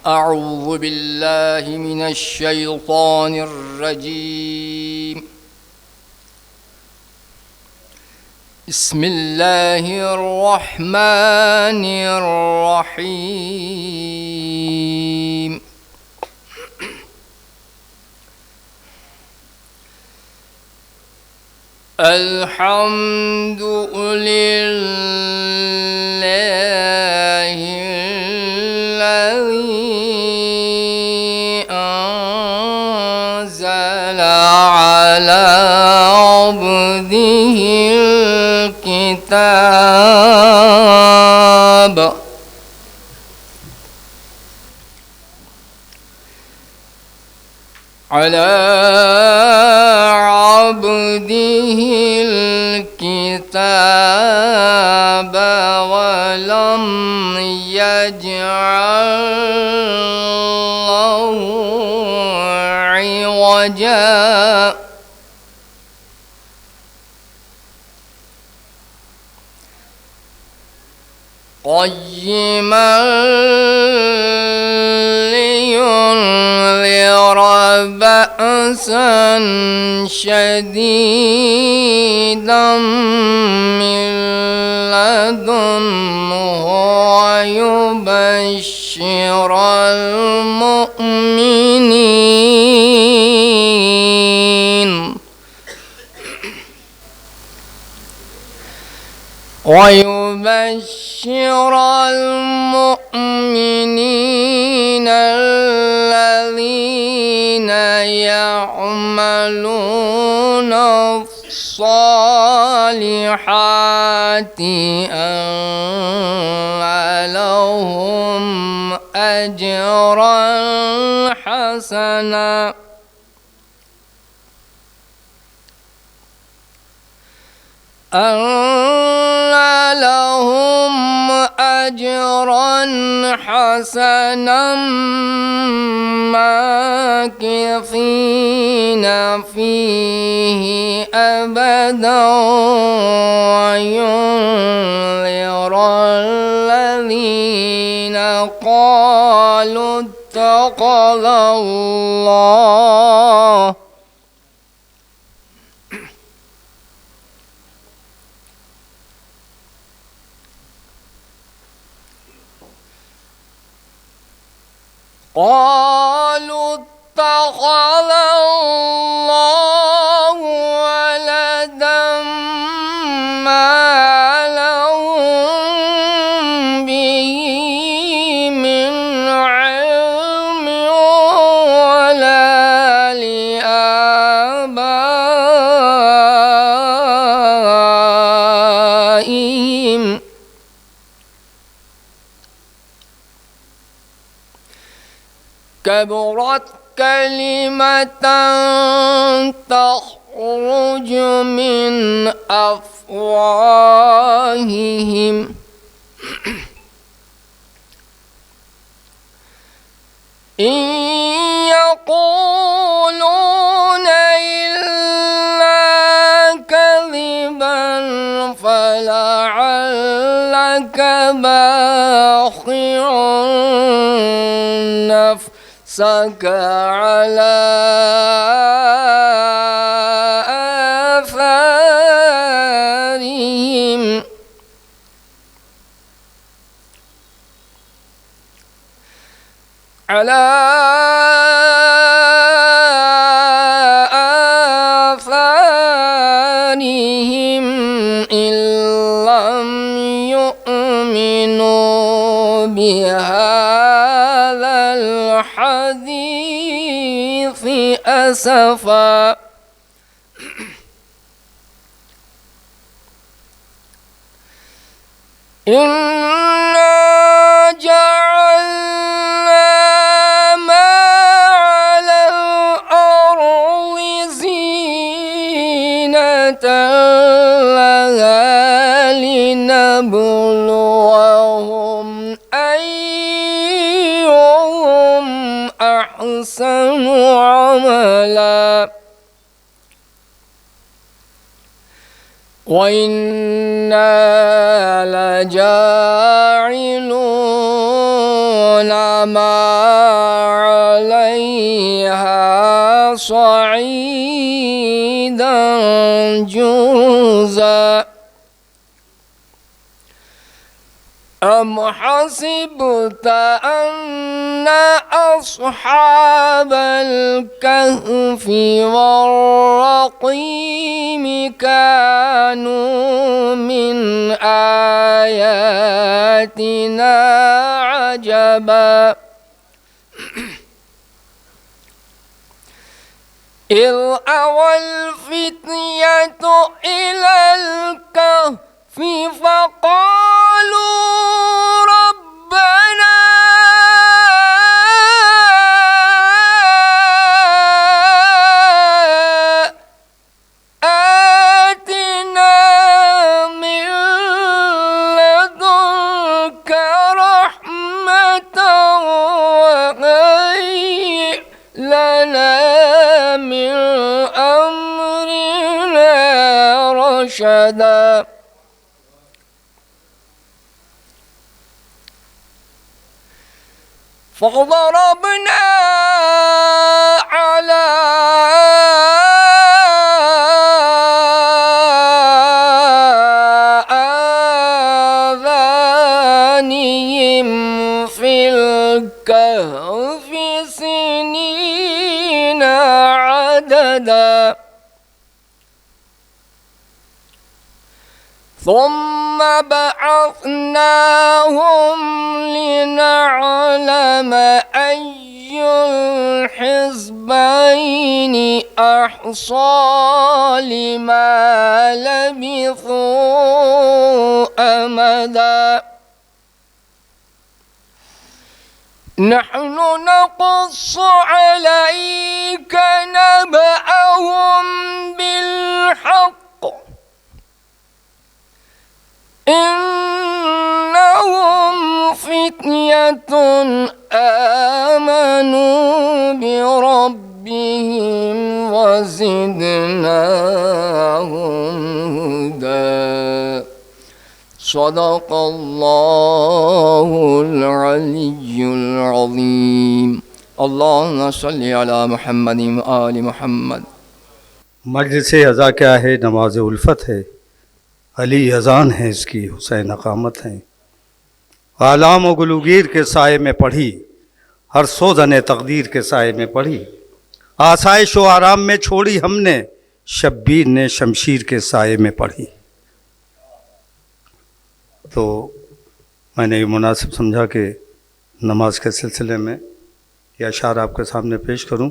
أعوذ بالله من الشيطان الرجيم. بسم الله الرحمن الرحيم. الحمد لله الذي أنزل على عبده الكتاب الكتاب ولم يجعل له عوجا قيما لينذر بأسا شديدا من لدنه ويبشر المؤمنين الذين يعملون الصالحات أن لهم أجرا حسنا ماكثين فيه أبدا وينذر الذين قالوا اتخذ الله ولدا ما لهم به من علم ولا لآبائهم كبرت كلمة تخرج من أفواههم إن يقولون إلا كذبا فلعلك باخع نفسك على آثارهم إن لم يؤمنوا بهذا الحديث أسفا إنا جعلنا ما على الأرض زينة لها لنبلوهم أيهم أحسن عملا وإنا لجاعلون ما عليها صعيدا جرزا أم حسبت أن أصحاب الكهف والرقيم كانوا من آياتنا عجبا إذ أوى الفتية إلى الكهف فقالوا ربنا آتنا من لدنك رحمة وهيئ لنا من أمرنا رشدا فضربنا على آذانهم في الكهف سنين عددا ثم بعثناهم لنعلم أي الحزبين أحصى لما لبثوا أمدا نحن نقص عليك نبأهم بالحق إنهم فتية آمنوا بربهم وزدناهم هدى صدق الله العلي العظيم اللهم صل على محمد وآل محمد مجلس اذا کیا ہے؟ نماز الفت ہے، علی اذان ہے اس کی، حسین اقامت ہیں، اعلام و گلوگیر کے سائے میں پڑھی، ہر سوزن تقدیر کے سائے میں پڑھی، آسائش و آرام میں چھوڑی ہم نے، شبیر نے شمشیر کے سائے میں پڑھی۔ تو میں نے یہ مناسب سمجھا کہ نماز کے سلسلے میں یہ اشعار آپ کے سامنے پیش کروں،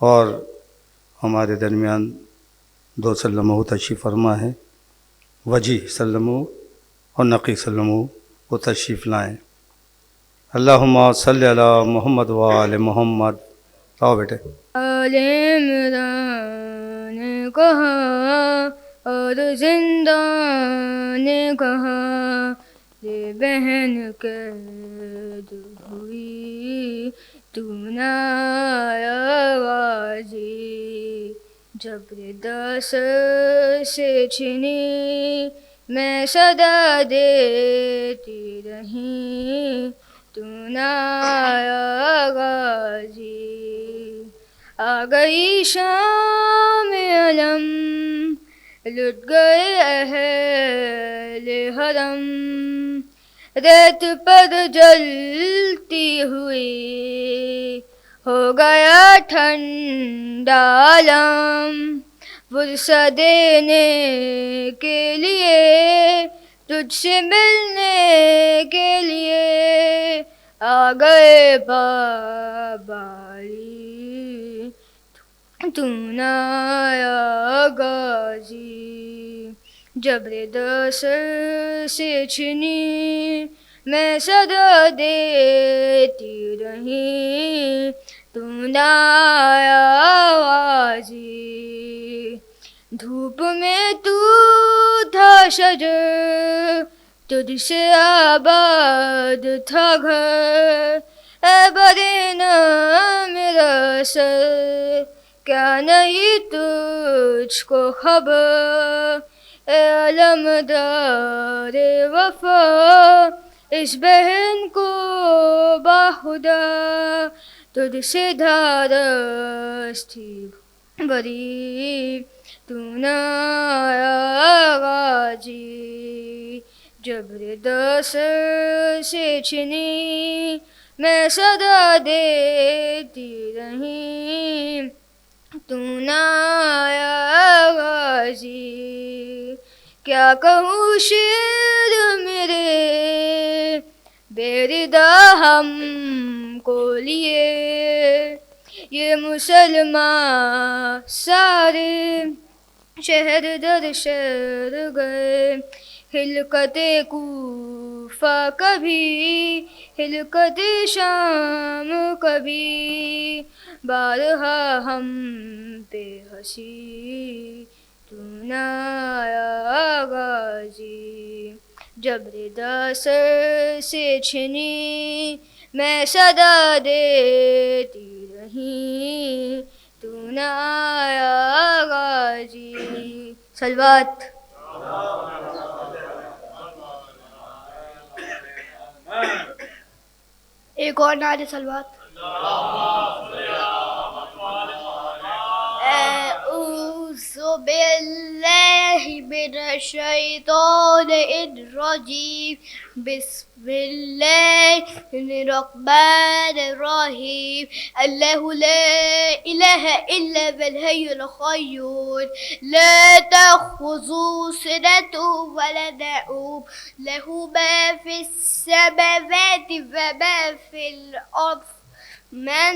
اور ہمارے درمیان دو سلمہ تشریف فرما ہے، وجی سلمو اور نقی سلمو وہ تشریف لائیں۔ اللہم صلی علی محمد و آل محمد۔ آؤ بیٹے۔ آل عمران نے کہا اور زندہ نے کہا، یہ بہن قید ہوئی تو نہ آیا غازی، جبر دست سے چھنی میں صدا دیتی رہی تو نہ آیا غازی، آ گئی شام علم لٹ گئے اہل حرم، ریت پر جلتی ہوئی ہو گیا ٹھنڈا عالم، فرصت دینے کے لیے تجھ سے ملنے کے لیے آ گئے بابائی تو نہ آیا غازی، جبر دست سے چھنی میں صدا دیتی رہی تو نہ آیا غازی، دھوپ میں تو تھا شجر تجھ سے آباد تھا گھر، اے برے نام رسل کیا نہیں تجھ کو خبر، اے علمدار وفا اس بہن کو باخدا تجھ سے دھارس تھی بری، تو نہ آیا غازی، جبر دست سے چھنی میں صدا دیتی رہی، تو نہ آیا غازی۔ کیا کہوں شعر میرے بے ردا ہم کو لیے، یہ مسلمان سارے شہر در شہر گئے، ہلکت کوفہ کبھی ہلکت شام کبھی، بارہا ہم پہ ہنسی تو نہ آیا غازی، جبر دست سے چھنی میں صدا دیتی رہی، تو نہ آیا غازی۔ صلوات۔ ایک اور نعرہ صلوات۔ اعوذ باللہ من الشیطان الرجیم، بسم اللہ الرحمن الرحیم، اللہ لا الہ الا هو الحی القیوم، لا تأخذه سنة ولا نوم، له ما في السماوات وما في الأرض، من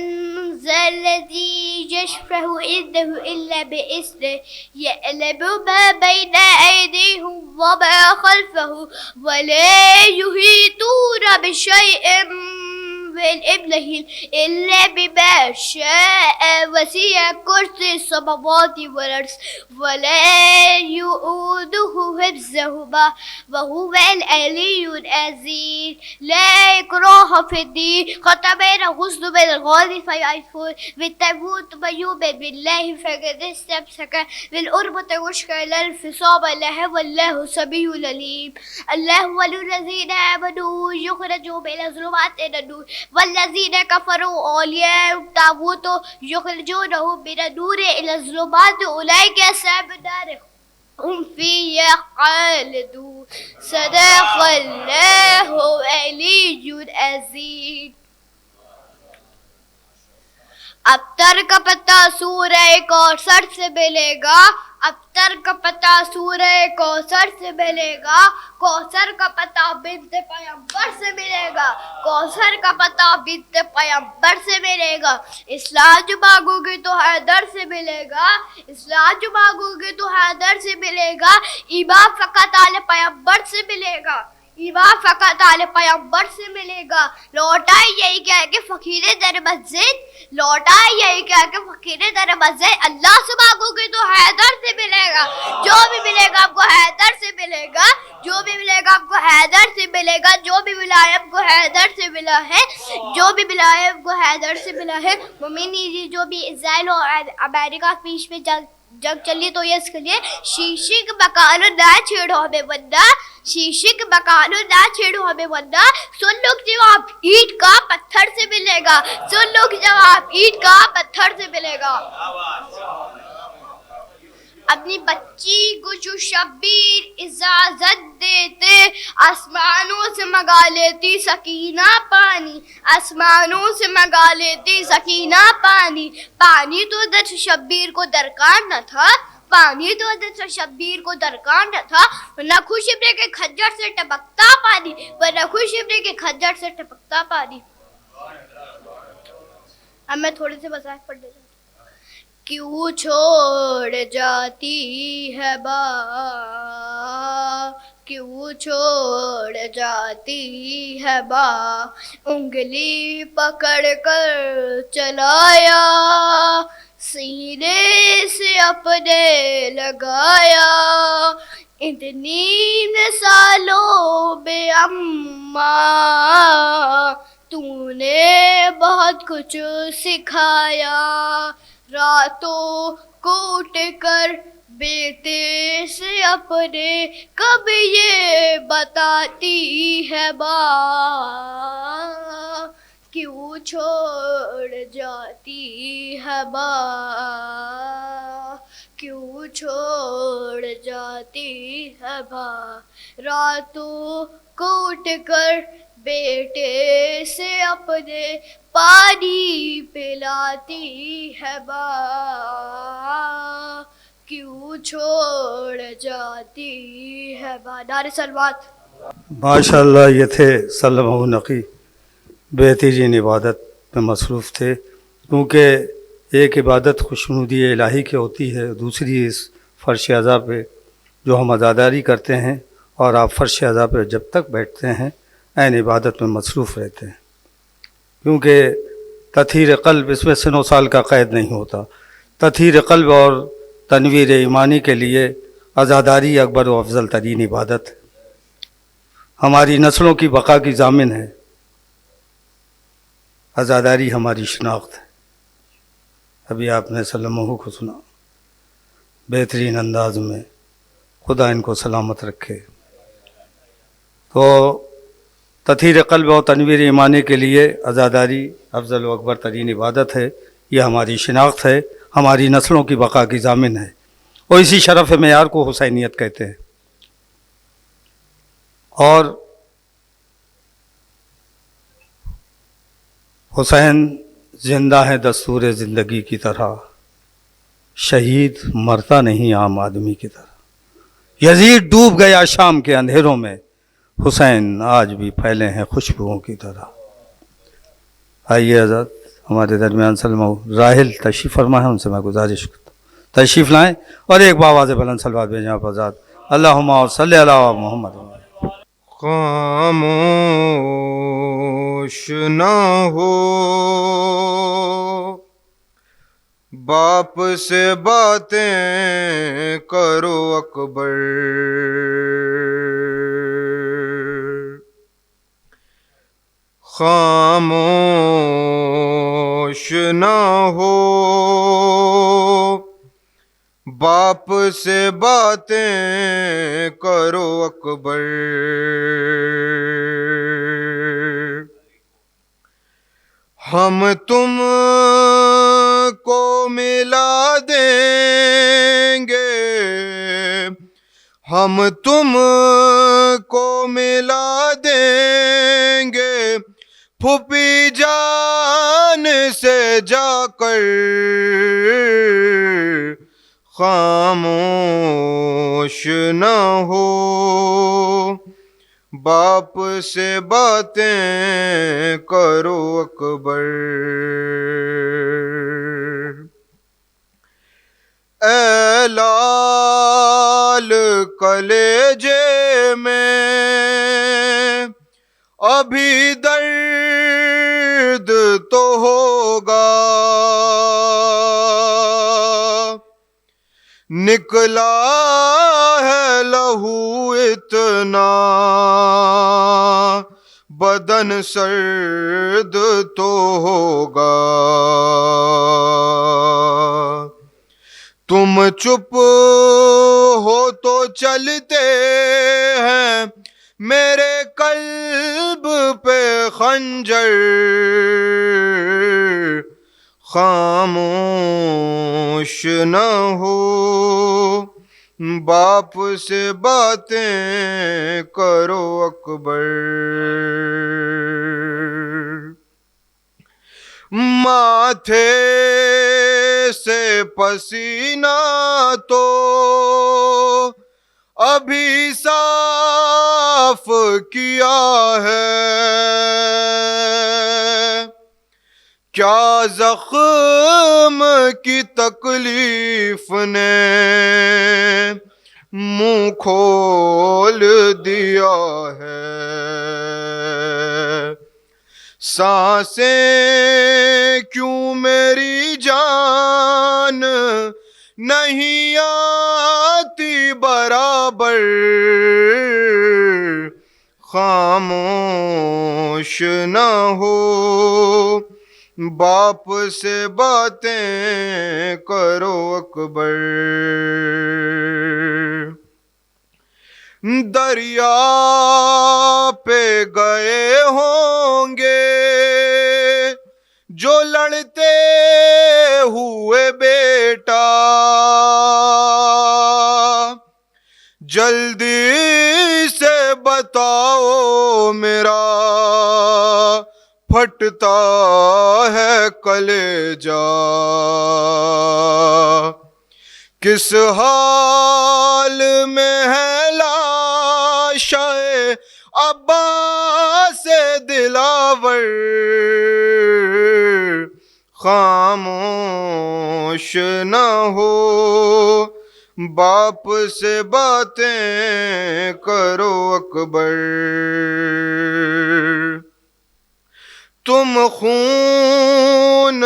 ذا الذي يشفع عنده إلا بإذنه، يعلم ما بين أيديهم وما خلفهم، ولا يحيطون بشيء من علمه إلا بما شاء، وسع كرسي السماوات والأرض ولا يؤوده حفظهما وهو العلي العظيم، لا إكراه في الدين، قد تبين الرشد من الغي فيعرفون بالتابوت من يؤمن بالله فقد استمسك بالعروة الوثقى لا انفصام لها والله سميع عليم، الله ولي الذين آمنوا يخرجهم من الظلمات إلى النور، والذين كفروا أولياء الطاغوت يخرجونهم من النور إلى الظلمات، أولئك أصحاب النار هم فيها خالدون، صدق الله العلي العظيم۔ ابتر کا پتہ سورہ کوثر سے ملے گا، ابتر کا پتہ سورہ کوثر سے ملے گا، کوثر کا پتہ بنت پیغمبر سے ملے گا، کوثر کا پتہ بنت پیغمبر سے ملے گا، اسلام جو مانگو گے تو حیدر سے ملے گا، اسلام جو مانگو گے تو حیدر سے ملے گا، ایمان فقط آل پیغمبر سے ملے گا، ایمان فقط آل پیغمبر سے ملے گا، لوٹا یہی کہہ کے فقیر در مسجد، لوٹا یہی کہہ کے فقیر در مسجد، اللہ سے مانگو گے تو حیدر سے ملے گا، جو بھی ملے گا آپ کو حیدر سے ملے گا، جو بھی ملے گا آپ کو حیدر سے ملے گا، جو بھی ملا ہے آپ کو حیدر سے ملا ہے، جو بھی ملا ہے آپ کو حیدر سے ملا ہے۔ مومنی جو بھی اسرائیل اور امریکہ بیچ میں جنگ چلی تو یہ اس کے لیے شیشے کے مکانوں نہ چھیڑو ہمیں ورنہ، شیشے کے مکانوں نہ چھیڑو ہمیں ورنہ، سن لو کہ جواب اینٹ کا پتھر سے ملے گا، سن لو کہ جواب اینٹ کا پتھر سے ملے گا۔ اپنی بچی کو جو شبیر اجازت دیتے، آسمانوں سے منگا لیتی سکینہ پانی، آسمانوں سے منگا لیتی سکینہ پانی، پانی تو حضرت شبیر کو درکار نہ تھا، پانی تو حضرت شبیر کو درکار نہ تھا، ورنہ خوش ابرے کے خنجر سے ٹپکتا پانی، ورنہ خوش ابرے کے خنجر سے ٹپکتا پانی۔ اب میں تھوڑے سے وظائف پڑھ دیتا ہوں۔ کیوں چھوڑ جاتی ہے ماں، کیوں چھوڑ جاتی ہے ماں، انگلی پکڑ کر چلایا، سینے سے اپنے لگایا، اتنی سالوں میں اماں تو نے بہت کچھ سکھایا، راتوں کو اٹھ کر بیٹے سے اپنے کب یہ بتاتی ہے ماں، کیوں چھوڑ جاتی ہے ماں، کیوں چھوڑ جاتی ہے ماں، راتوں کو اٹھ کر بیٹے سے اپنے پانی پلاتی ہے ماں، کیوں چھوڑ جاتی ہے ماں۔ نعرہ سلوات۔ ماشاء اللہ، یہ تھے سلمہ نقی، بہترین عبادت میں مصروف تھے، کیونکہ ایک عبادت خوشنودی الہی کی ہوتی ہے، دوسری اس فرش اعضا پہ جو ہم عزاداری کرتے ہیں، اور آپ فرش اعضا پہ جب تک بیٹھتے ہیں عین عبادت میں مصروف رہتے ہیں، کیونکہ تطہیر قلب، اس میں سن و سال کا قید نہیں ہوتا۔ تطہیر قلب اور تنویر ایمانی کے لیے عزاداری اکبر و افضل ترین عبادت ہے، ہماری نسلوں کی بقا کی ضامن ہے۔ عزاداری ہماری شناخت ہے۔ ابھی آپ نے سلمہ کو سنا، بہترین انداز میں، خدا ان کو سلامت رکھے۔ تو تطہیر قلب اور تنویر ایمانی کے لیے عزاداری افضل و اکبر ترین عبادت ہے، یہ ہماری شناخت ہے، ہماری نسلوں کی بقا کی ضامن ہے، اور اسی شرف معیار کو حسینیت کہتے ہیں۔ اور حسین زندہ ہے دستور زندگی کی طرح، شہید مرتا نہیں عام آدمی کی طرح، یزید ڈوب گیا شام کے اندھیروں میں، حسین آج بھی پھیلے ہیں خوشبوؤں کی طرح۔ آئیے حضرت ہمارے درمیان سلمہ راحل تشریف فرما ہے، ان سے میں گزارش کرتا ہوں تشریف لائیں اور ایک باواز بلند صلوات بھیجیں آپ حضرات۔ اللہم صلی علی محمد۔ خاموش نہ ہو، باپ سے باتیں کرو اکبر، خاموش نہ ہو، باپ سے باتیں کرو اکبر، ہم تم کو ملا دیں گے، ہم تم کو ملا دیں گے پھوپھی جان سے جا کر، خاموش نہ ہو، باپ سے باتیں کرو اکبر، اے لال کلیجے میں ابھی درد تو ہوگا، نکلا ہے لہو اتنا بدن سرد تو ہوگا، تم چپ ہو تو چلتے ہیں میرے قلب پہ خنجر، خاموش نہ ہو، باپ سے باتیں کرو اکبر، ماتھے سے پسینہ تو ابھی صاف کیا ہے، کیا زخم کی تکلیف نے منہ کھول دیا ہے، سانسیں کیوں میری جان نہیں آتی برابر، خاموش نہ ہو، باپ سے باتیں کرو اکبر، دریا پہ گئے ہوں گے جو لڑتے ہوئے بیٹا، جلدی سے بتاؤ میرا پھٹتا ہے کلیجہ، کس حال میں ہے لاشِ عباس دلاور، خاموش نہ ہو باپ سے باتیں کرو اکبر، تم خون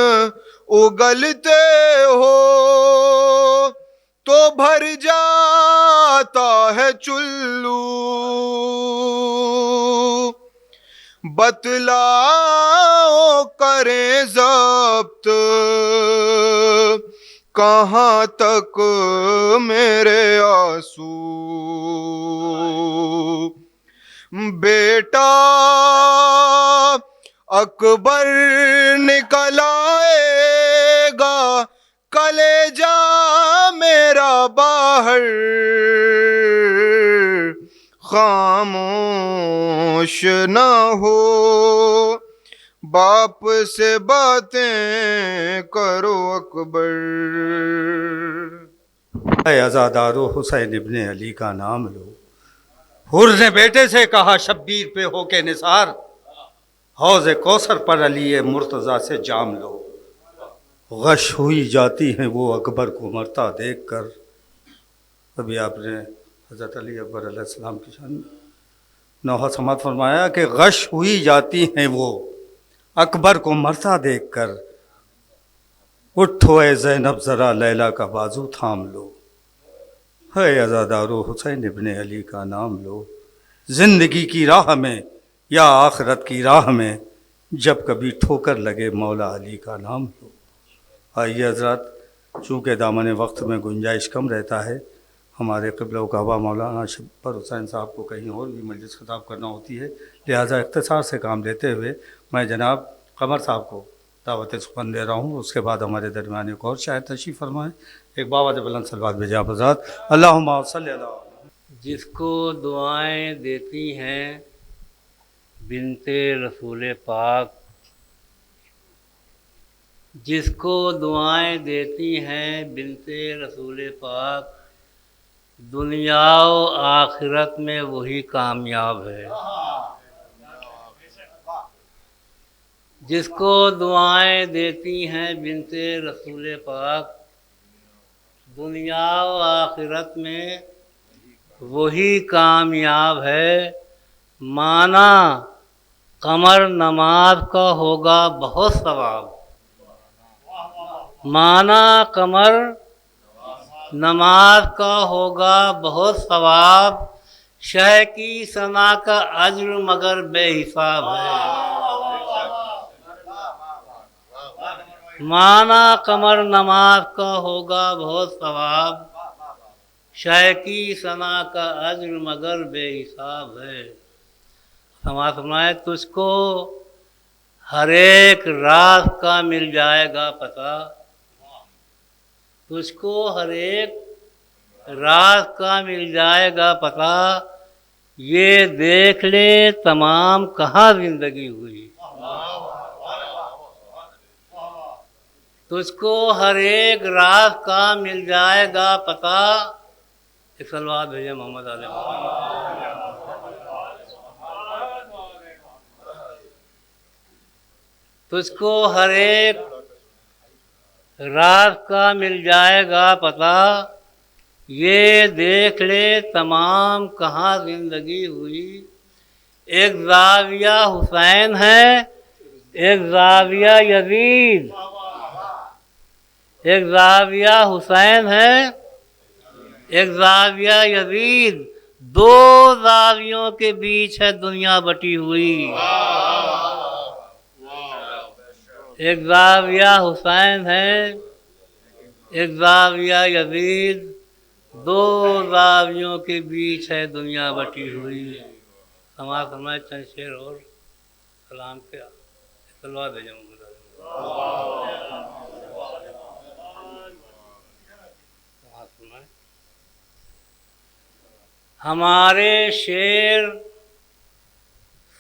اگلتے ہو تو بھر جاتا ہے چلو، بتلاؤ کریں ضبط کہاں تک میرے آنسو، بیٹا اکبر نکل آئے گا کلیجہ میرا باہر، خاموش نہ ہو باپ سے باتیں کرو اکبر، اے عزادارو حسین ابن علی کا نام لو، حر نے بیٹے سے کہا شبیر پہ ہو کے نثار، حوض کوثر پر علی مرتضیٰ سے جام لو، غش ہوئی جاتی ہیں وہ اکبر کو مرتا دیکھ کر۔ ابھی آپ نے حضرت علی اکبر علیہ السلام کی شان میں نوحہ سماعت فرمایا کہ غش ہوئی جاتی ہیں وہ اکبر کو مرتا دیکھ کر، اٹھو اے زینب ذرا لیلا کا بازو تھام لو، اے عزادارو حسین ابن علی کا نام لو، زندگی کی راہ میں یا آخرت کی راہ میں جب کبھی ٹھوکر لگے مولا علی کا نام لو۔ آئیے حضرات، چونکہ دامن وقت میں گنجائش کم رہتا ہے، ہمارے قبلہ و کعبہ مولانا شبر حسین صاحب کو کہیں اور بھی مجلس خطاب کرنا ہوتی ہے، لہٰذا اختصار سے کام لیتے ہوئے میں جناب قمر صاحب کو دعوت سخن دے رہا ہوں، اس کے بعد ہمارے درمیان ایک اور شاعر تشریف فرمائیں، ایک باوجہ بلند صلوات بھیجیں آپ حضرات، اللہم صلی اللہ علیہ۔ جس کو دعائیں دیتی ہیں بنت رسول پاک، جس کو دعائیں دیتی ہیں بنت رسول پاک، دنیا و آخرت میں وہی کامیاب ہے۔ جس کو دعائیں دیتی ہیں بنت رسول پاک، دنیا و آخرت میں وہی کامیاب ہے۔ مانا قمر نماز کا ہوگا بہت ثواب، مانا قمر نماز کا ہوگا بہت ثواب، شہ کی ثنا کا اجر مگر بے حساب ہے۔ مانا قمر نماز کا ہوگا بہت ثواب، شہ کی ثنا کا اجر مگر بے حساب ہے۔ سماعت فرمائے تجھ کو ہر ایک راز کا مل جائے گا پتہ، تجھ کو ہر ایک راز کا مل جائے گا پتہ، یہ دیکھ لے تمام کہاں زندگی ہوئی۔ تجھ کو ہر ایک راز کا مل جائے گا پتہ، ایک صلوات بھیجیں محمد علیہ محمد۔ تجھ کو ہر ایک راز کا مل جائے گا پتہ، یہ دیکھ لے تمام کہاں زندگی ہوئی۔ ایک زاویہ حسین ہے، ایک زاویہ یزید، ایک زاویہ حسین ہے، ایک زاویہ یزید، دو زاویوں کے بیچ ہے دنیا بٹی ہوئی۔ ایک زاویہ حسین ہے، ایک زاویہ یزید، دو زاویوں کے بیچ ہے دنیا بٹی ہوئی۔ سماعت فرمائے چند شعر اور سلام کیا سلوات بھیجوں گا۔ ہمارے شعر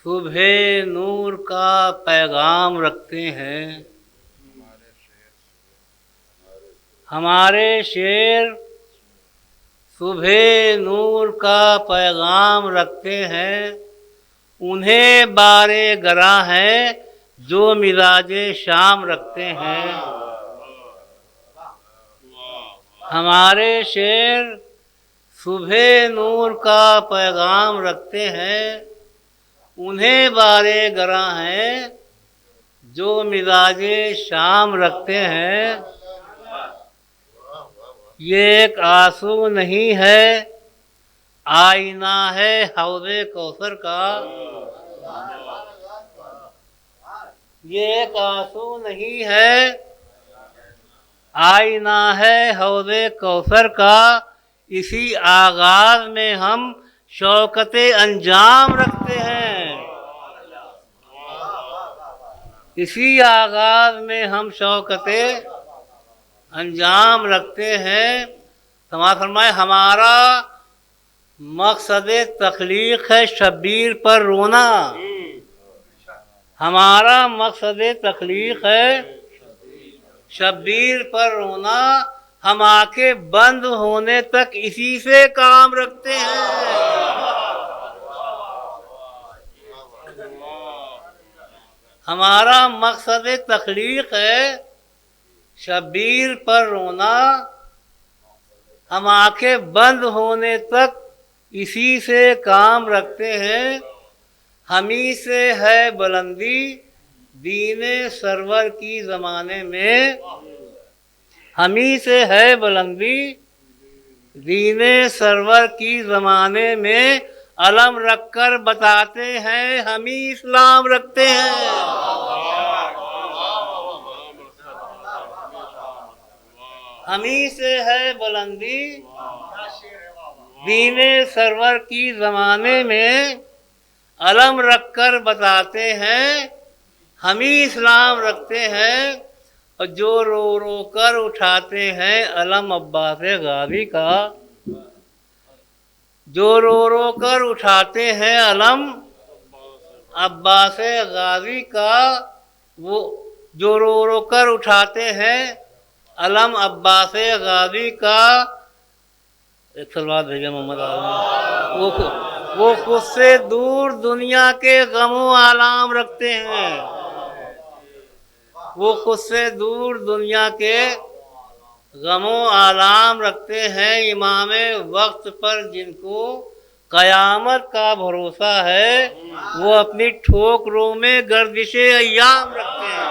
صبح نور کا پیغام رکھتے ہیں، ہمارے شعر صبح نور کا پیغام رکھتے ہیں، انہیں بارے گراں ہے جو مزاج شام رکھتے ہیں۔ ہمارے شعر صبح نور کا پیغام رکھتے ہیں، انہیں بارے گراں ہے جو مزاج شام رکھتے ہیں۔ یہ ایک آنسو نہیں ہے، آئینہ ہے حوض کوثر کا۔ یہ ایک آنسو نہیں ہے، آئینہ ہے حوض کوثر کا۔ اسی آغاز میں ہم شوکت انجام رکھتے ہیں، اسی آغاز میں ہم شوکت انجام رکھتے ہیں۔ سماعت فرمائے ہمارا مقصد تخلیق ہے شبیر پر رونا، ہمارا مقصد تخلیق ہے شبیر پر رونا، ہم آنکھیں بند ہونے تک اسی سے کام رکھتے ہیں۔ ہمارا مقصد تخلیق ہے شبیر پر رونا، ہم آنکھیں بند ہونے تک اسی سے کام رکھتے ہیں۔ ہمیں سے ہے بلندی دین سرور کی زمانے میں، ہمیں سے ہے بلندی دین سرور کی زمانے میں، علم رکھ کر بتاتے ہیں ہمیں اسلام رکھتے ہیں۔ ہمیں سے ہے بلندی دین سرور کی زمانے میں، علم رکھ کر بتاتے ہیں ہمیں اسلام رکھتے ہیں۔ اور جو رو رو کر اٹھاتے ہیں علم عباس غازی کا، جو رو رو کر اٹھاتے ہیں علم عباس غازی کا، وہ جو رو رو کر اٹھاتے ہیں علم عباس غازی کا۔ ایک سلوات بھیجا محمد اعظم۔ وہ خود سے دور دنیا کے غم و آلام رکھتے ہیں، وہ خود سے دور دنیا کے غم و آلام رکھتے ہیں۔ امام وقت پر جن کو قیامت کا بھروسہ ہے، وہ اپنی ٹھوکروں میں گردش ایام رکھتے ہیں۔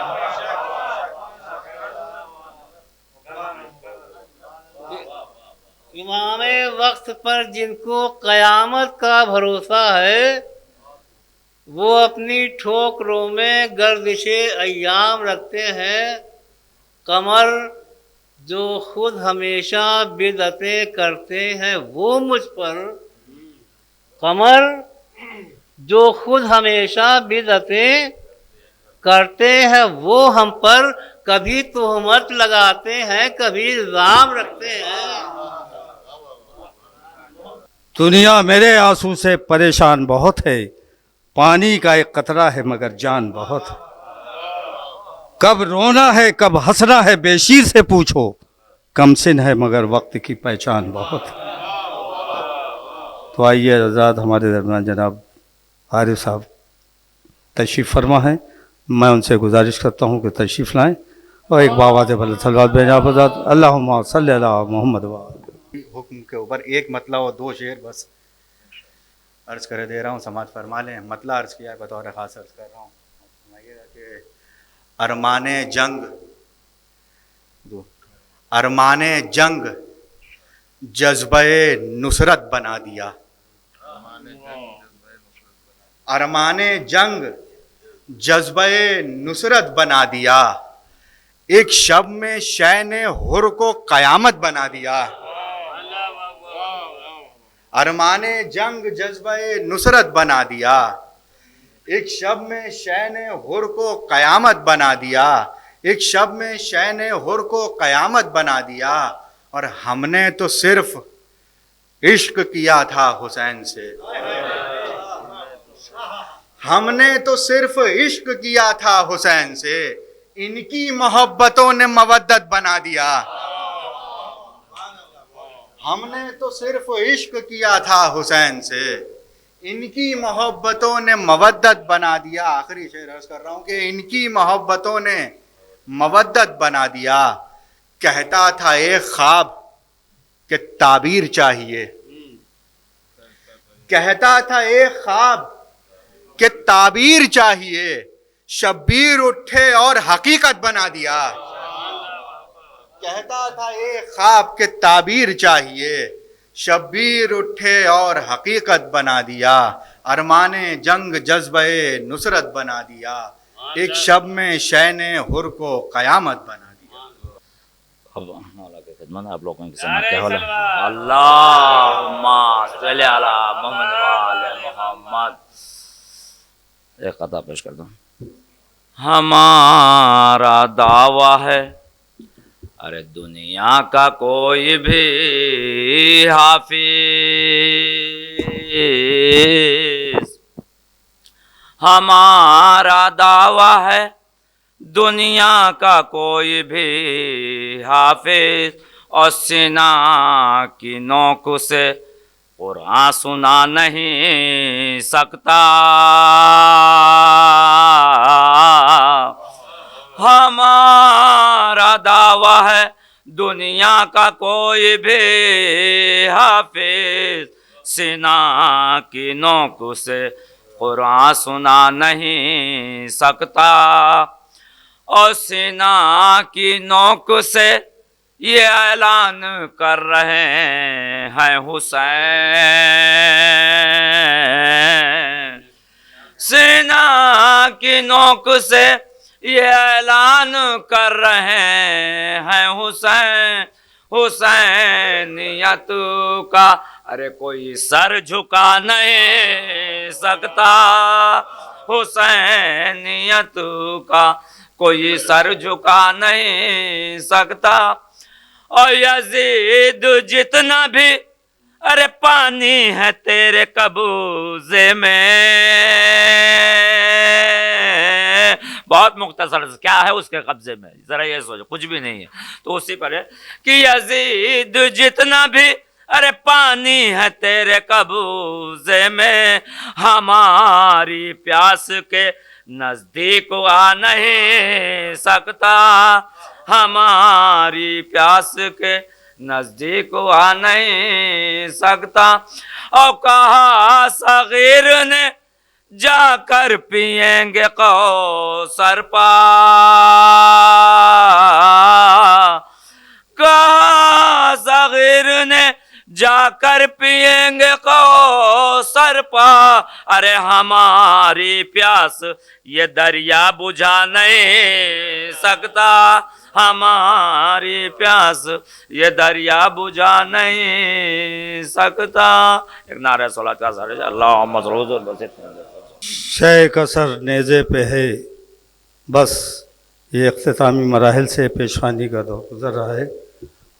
امام وقت پر جن کو قیامت کا بھروسہ ہے، وہ اپنی ٹھوکروں میں گردش ایام رکھتے ہیں۔ قمر جو خود ہمیشہ بدعتیں کرتے ہیں وہ مجھ پر، قمر جو خود ہمیشہ بدعتیں کرتے ہیں وہ ہم پر کبھی تہمت لگاتے ہیں، کبھی الزام رکھتے ہیں۔ دنیا میرے آنسو سے پریشان بہت ہے، پانی کا ایک قطرہ ہے مگر جان بہت ہے۔ کب رونا ہے کب ہنسنا ہے بے شیر سے پوچھو، کم سن ہے مگر وقت کی پہچان بہت ہے۔ تو آئیے آزاد ہمارے درمیان جناب عارف صاحب تشریف فرما ہیں، میں ان سے گزارش کرتا ہوں کہ تشریف لائیں اور ایک باوات بھلے صلوات بھیجیں آپ حضرات۔ اللہم صلی علی محمد وآلہ۔ حکم کے اوپر ایک مطلع اور دو شعر بس عرض کر دے رہا ہوں، سماعت فرما لیں۔ مطلع عرض کیا ہے، بطور خاص عرض کر رہا ہوں کہ ارمان جنگ ارمان جنگ جذبہ نصرت بنا دیا، ارمان جنگ جذبہ نصرت بنا دیا، ایک شب میں شین حر کو قیامت بنا دیا۔ ارمان جنگ جذبہ نصرت بنا دیا، ایک شب میں شین حر کو قیامت بنا دیا، ایک شب میں شین حر کو قیامت بنا دیا۔ اور ہم نے تو صرف عشق کیا تھا حسین سے، ہم نے تو صرف عشق کیا تھا حسین سے، ان کی محبتوں نے مودت بنا دیا۔ ہم نے تو صرف عشق کیا تھا حسین سے، ان کی محبتوں نے مودت بنا دیا۔ آخری شعر عرض کر رہا ہوں کہ ان کی محبتوں نے مودت بنا دیا۔ کہتا تھا ایک خواب کہ تعبیر چاہیے، کہتا تھا ایک خواب کہ تعبیر چاہیے، شبیر اٹھے اور حقیقت بنا دیا۔ کہتا تھا ایک خواب کہ تعبیر چاہیے، شبیر اٹھے اور حقیقت بنا دیا۔ ارمان جنگ جذبہ نصرت بنا دیا، ایک شب میں شین حر کو قیامت بنا دیا۔ اب مولا کی خدمت آپ لوگوں کی سمجھ کیا حال ہے؟ اللہم صلی علی محمد وعلی محمد۔ ایک قطعہ پیش کر دوں۔ ہمارا دعویٰ ہے ارے دنیا کا کوئی بھی حافظ، ہمارا دعویٰ ہے دنیا کا کوئی بھی حافظ، اور سینا کی نوک سے قرآن سنا نہیں سکتا۔ ہمارا دعویٰ ہے دنیا کا کوئی بھی حافظ، سینا کی نوک سے قرآن سنا نہیں سکتا، اور سینا کی نوک سے یہ اعلان کر رہے ہیں حسین، سینا کی نوک سے یہ اعلان کر رہے ہیں حسین، حسینیت کا ارے کوئی سر جھکا نہیں سکتا، حسینیت کا کوئی سر جھکا نہیں سکتا۔ اور یزید جتنا بھی ارے پانی ہے تیرے قبضے میں، بہت مختصر کیا ہے اس کے قبضے میں، ذرا یہ سوچو، کچھ بھی نہیں ہے۔ تو اسی پر ہے کہ یزید جتنا بھی ارے پانی ہے تیرے قبضے میں، ہماری پیاس کے نزدیک آ نہیں سکتا، ہماری پیاس کے نزدیک آ نہیں سکتا۔ اور کہا صغیر نے جا کر پئیں گے کوثر پا، کہا صغیر نے جا کر پئیں گے کوثر پا، ارے ہماری پیاس یہ دریا بجھا نہیں سکتا، ہماری پیاس یہ دریا بجھا نہیں سکتا۔ ایک نعرہ صلوات کا سارے اللہم صل علی شے کا سر نیزے پہ ہے، بس یہ اختتامی مراحل سے پیشوانی کا دور گزر رہا ہے،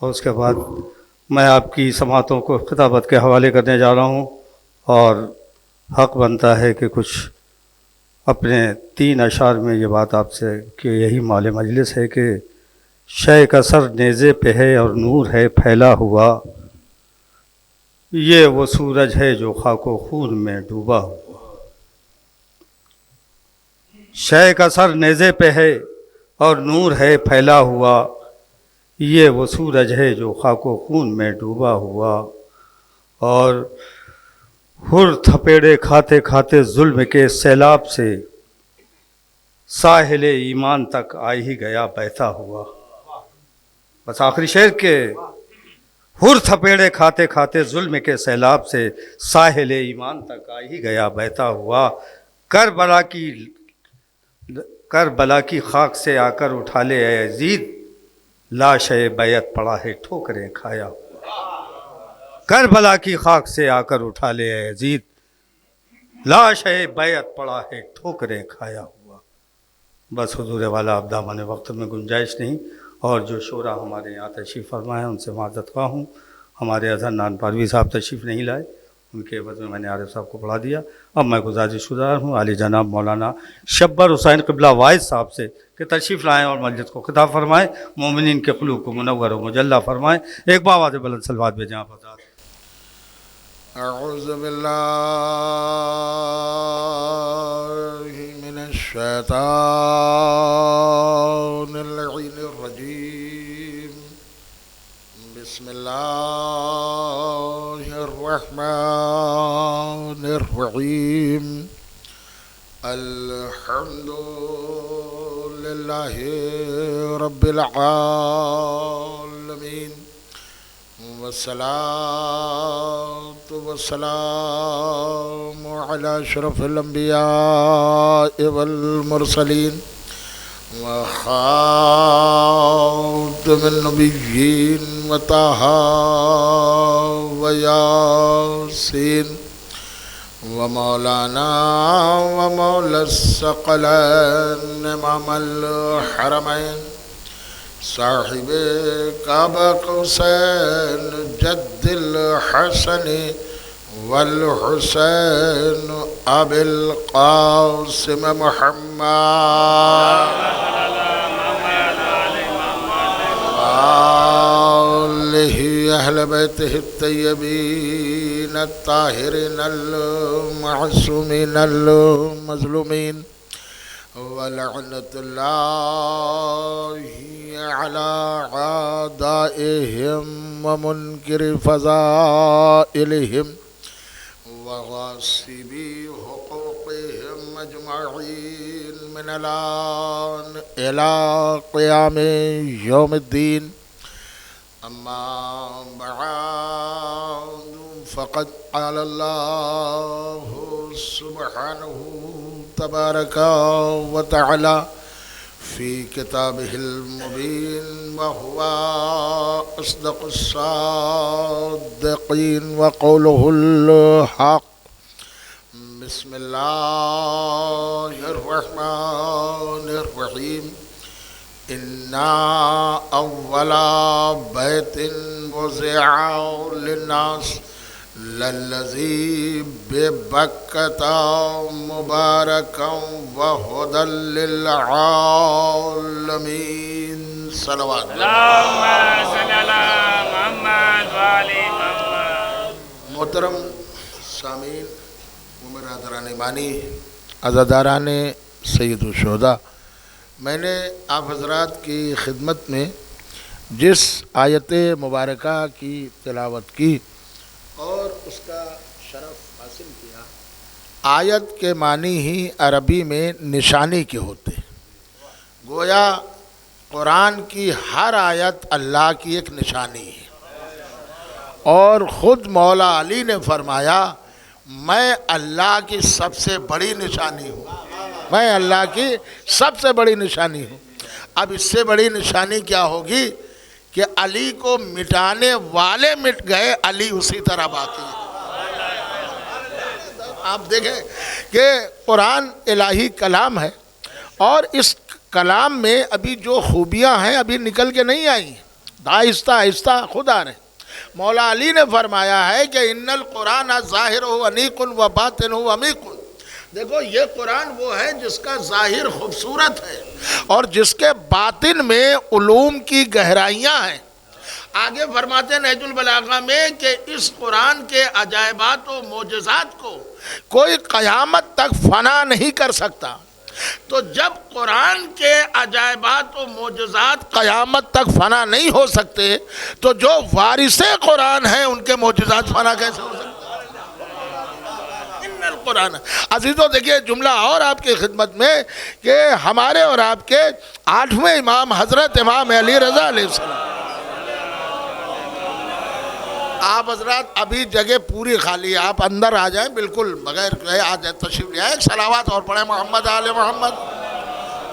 اور اس کے بعد میں آپ کی سماعتوں کو خطابت کے حوالے کرنے جا رہا ہوں، اور حق بنتا ہے کہ کچھ اپنے 3 اشعار میں یہ بات آپ سے کہ یہی مال مجلس ہے کہ شے کا سر نیزے پہ ہے اور نور ہے پھیلا ہوا، یہ وہ سورج ہے جو خاک و خون میں ڈوبا ہوا۔ شے کا سر نیزے پہ ہے اور نور ہے پھیلا ہوا، یہ وہ سورج ہے جو خاک و خون میں ڈوبا ہوا، اور ہر تھپیڑے کھاتے کھاتے ظلم کے سیلاب سے ساحل ایمان تک آ ہی گیا بہتا ہوا۔ بس آخری شعر کے ہر تھپیڑے کھاتے کھاتے ظلم کے سیلاب سے ساحل ایمان تک آ ہی گیا بہتا ہوا، کربلا کی کربلا کی خاک سے آ کر اٹھا لے اے یزید، لاش بیعت پڑا ہے ٹھوکریں کھایا ہوا۔ کربلا کی خاک سے آ کر اٹھا لے اے یزید، لاش بیعت پڑا ہے ٹھوکریں کھایا ہوا۔ بس حضور والا اب دامن وقت میں گنجائش نہیں، اور جو شعراء ہمارے یہاں تشریف فرمائے ہیں ان سے معذرت خواہ ہوں۔ ہمارے اظہر نان پاروی صاحب تشریف نہیں لائے، ان کے عوض میں نے عارف صاحب کو پڑھا دیا۔ اب میں گزارش گزار ہوں عالی جناب مولانا شبر حسین قبلہ واعظ صاحب سے کہ تشریف لائیں اور مجلس کو خطاب فرمائیں، مومنین کے قلوب کو منور و مجلہ فرمائیں۔ ایک بآواز بلند صلوات بھیجیں آپ حضرات۔ اعوذ باللہ من الشیطان اللعین الرجیم، بسم اللہ الرحمن الرحیم، الحمد للہ رب العالمین، والصلاة والسلام على أشرف الأنبياء والمرسلين وخاتم النبيين وطه وياسين ومولانا ومولى الثقلين إمام الحرمين صاحب کعبہ قوسین جد الحسن والحسین ابی القاسم محمد وآلہ اہل بیتہ الطیبین الطاہرین المعصومین المظلومین، ولعنت اللہ على أعدائهم ومنكر فضائلهم وغاصبي حقوقهم أجمعين من الآن إلى قيام يوم الدين. أما بعد فقد قال الله سبحانه تبارك وتعالى في كتابه المبين وهو أصدق الصادقين وقوله الحق. بسم الله الرحمن الرحيم. إنا أول بيت وضع للناس للذي ببكة مباركا وهدى للعالمين. صلوات اللهم صل على محمد وآل محمد. محترم سامعین و برادران ایمانی، عزاداران سید الشہداء، میں نے آپ حضرات کی خدمت میں جس آیت مبارکہ کی تلاوت کی اور اس کا شرف حاصل کیا، آیت کے معنی ہی عربی میں نشانی کے ہوتے ہیں۔ گویا قرآن کی ہر آیت اللہ کی ایک نشانی ہے، اور خود مولا علی نے فرمایا میں اللہ کی سب سے بڑی نشانی ہوں، میں اللہ کی سب سے بڑی نشانی ہوں۔ اب اس سے بڑی نشانی کیا ہوگی کہ علی کو مٹانے والے مٹ گئے، علی اسی طرح باقی ہے۔ آپ دیکھیں کہ قرآن الہی کلام ہے، اور اس کلام میں ابھی جو خوبیاں ہیں ابھی نکل کے نہیں آئی ہیں، آہستہ آہستہ خود آ رہے ہیں۔ مولا علی نے فرمایا ہے کہ ان القرآن ظاہر انیق و باطن عمیق۔ دیکھو یہ قرآن وہ ہے جس کا ظاہر خوبصورت ہے اور جس کے باطن میں علوم کی گہرائیاں ہیں۔ آگے فرماتے ہیں نہج البلاغہ میں کہ اس قرآن کے عجائبات و معجزات کو کوئی قیامت تک فنا نہیں کر سکتا۔ تو جب قرآن کے عجائبات و معجزات قیامت تک فنا نہیں ہو سکتے تو جو وارث قرآن ہیں ان کے معجزات فنا کیسے ہو سکتے؟ ان القرآن عزیزو، دیکھیے جملہ اور آپ کی خدمت میں کہ ہمارے اور آپ کے 8ویں امام حضرت امام علی رضا علیہ السلام، آپ حضرات ابھی جگہ پوری خالی ہے، آپ اندر آ جائیں بالکل بغیر آ جائیں، تشریف لے آئیں، ایک صلوات اور پڑھیں محمد آل محمد۔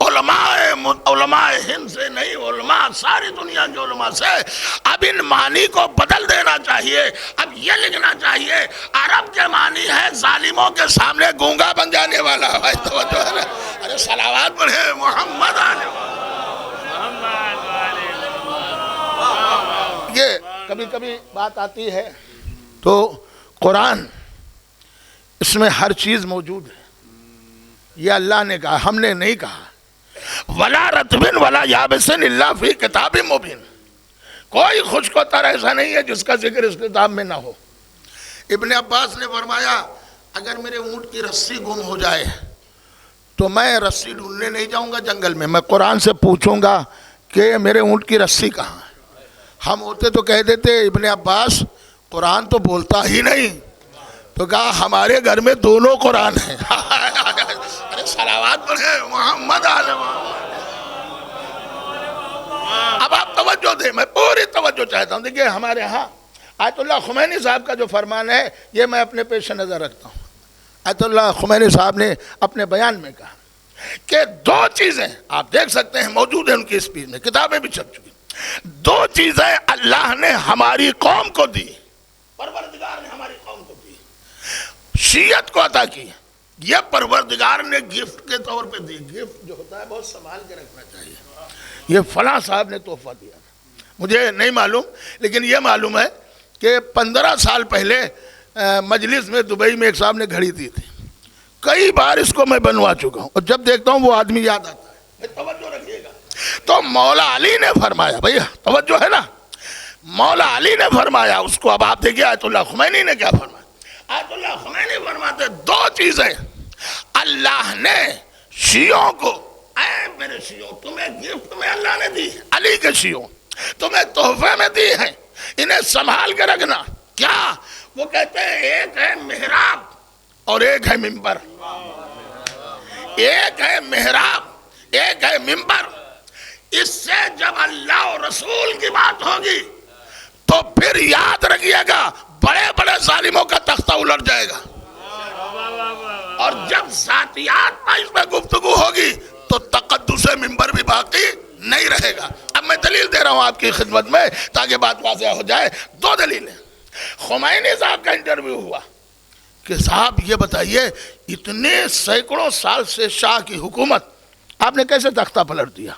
علماء ہند سے نہیں، علماء ساری دنیا کے علماء سے، اب ان معنی کو بدل دینا چاہیے. اب یہ لکھنا چاہیے عرب کے معنی ہے ظالموں کے سامنے گونگا بن جانے والا. بھائی توجہ ہے نا؟ ارے صلوات پڑھے محمد علیہ. یہ کبھی کبھی بات آتی ہے تو قرآن اس میں ہر چیز موجود ہے. یہ اللہ نے کہا، ہم نے نہیں کہا. وَلَا رَطْبٍ وَلَا يَابِسٍ إِلَّا فِي كِتَابٍ مُبِينٍ. کوئی خشک و تر ایسا نہیں ہے جس کا ذکر اس کتاب میں نہ ہو. ابن عباس نے فرمایا اگر میرے اونٹ کی رسی گم ہو جائے تو میں رسی ڈھونڈنے نہیں جاؤں گا جنگل میں قرآن سے پوچھوں گا کہ میرے اونٹ کی رسی کہاں ہے. ہم ہوتے تو کہہ دیتے ابن عباس قرآن تو بولتا ہی نہیں. تو کہا ہمارے گھر میں دونوں قرآن ہیں. ارے صلوات پڑھے محمد علیہ. اب آپ توجہ دیں، میں پوری توجہ چاہتا ہوں. دیکھیے ہمارے ہاں آیت اللہ خمینی صاحب کا جو فرمان ہے یہ میں اپنے پیش نظر رکھتا ہوں. آیت اللہ خمینی صاحب نے اپنے بیان میں کہا کہ دو چیزیں آپ دیکھ سکتے ہیں موجود ہیں ان کی اسپیچ میں، کتابیں بھی چھپ چکی. دو چیزیں اللہ نے ہماری قوم کو دی، پروردگار نے ہماری قوم کو دی. شیعت کو عطا کی، یہ پروردگار نے گفٹ کے طور پہ دی. گفٹ جو ہوتا ہے بہت سنبھال کے رکھنا چاہیے. یہ فلاں صاحب نے تحفہ دیا تھا، مجھے نہیں معلوم، لیکن یہ معلوم ہے کہ 15 سال پہلے مجلس میں دبئی میں ایک صاحب نے گھڑی دی تھی. کئی بار اس کو میں بنوا چکا ہوں اور جب دیکھتا ہوں وہ آدمی یاد آتا ہے. توجہ رکھیے گا. تو مولا علی نے فرمایا، بھئی توجہ ہے نا، مولا علی نے فرمایا اس کو. اب آپ دیکھیے آیت اللہ خمینی نے کیا فرمایا. آیت اللہ خمینی فرماتے دو چیزیں اللہ نے شیعوں کو، اے میرے شیعوں تمہیں گفٹ میں اللہ نے دی، علی کے شیعوں تمہیں تحفے میں دی ہیں، انہیں سنبھال کے رکھنا. کیا وہ کہتے ہیں ایک ہے محراب اور ایک ہے منبر. ایک ہے محراب ایک ہے منبر. اس سے جب اللہ اور رسول کی بات ہوگی تو پھر یاد رکھیے گا بڑے بڑے ظالموں کا تختہ الٹ جائے گا. اور جب ذاتیات پر اس میں گفتگو ہوگی تو تقدس منبر بھی باقی نہیں رہے گا. اب میں دلیل دے رہا ہوں آپ کی خدمت میں تاکہ بات واضح ہو جائے. دو دلیلیں. خمینی صاحب کا انٹرویو ہوا کہ صاحب یہ بتائیے اتنے سینکڑوں سال سے شاہ کی حکومت آپ نے کیسے تختہ پلٹ دیا.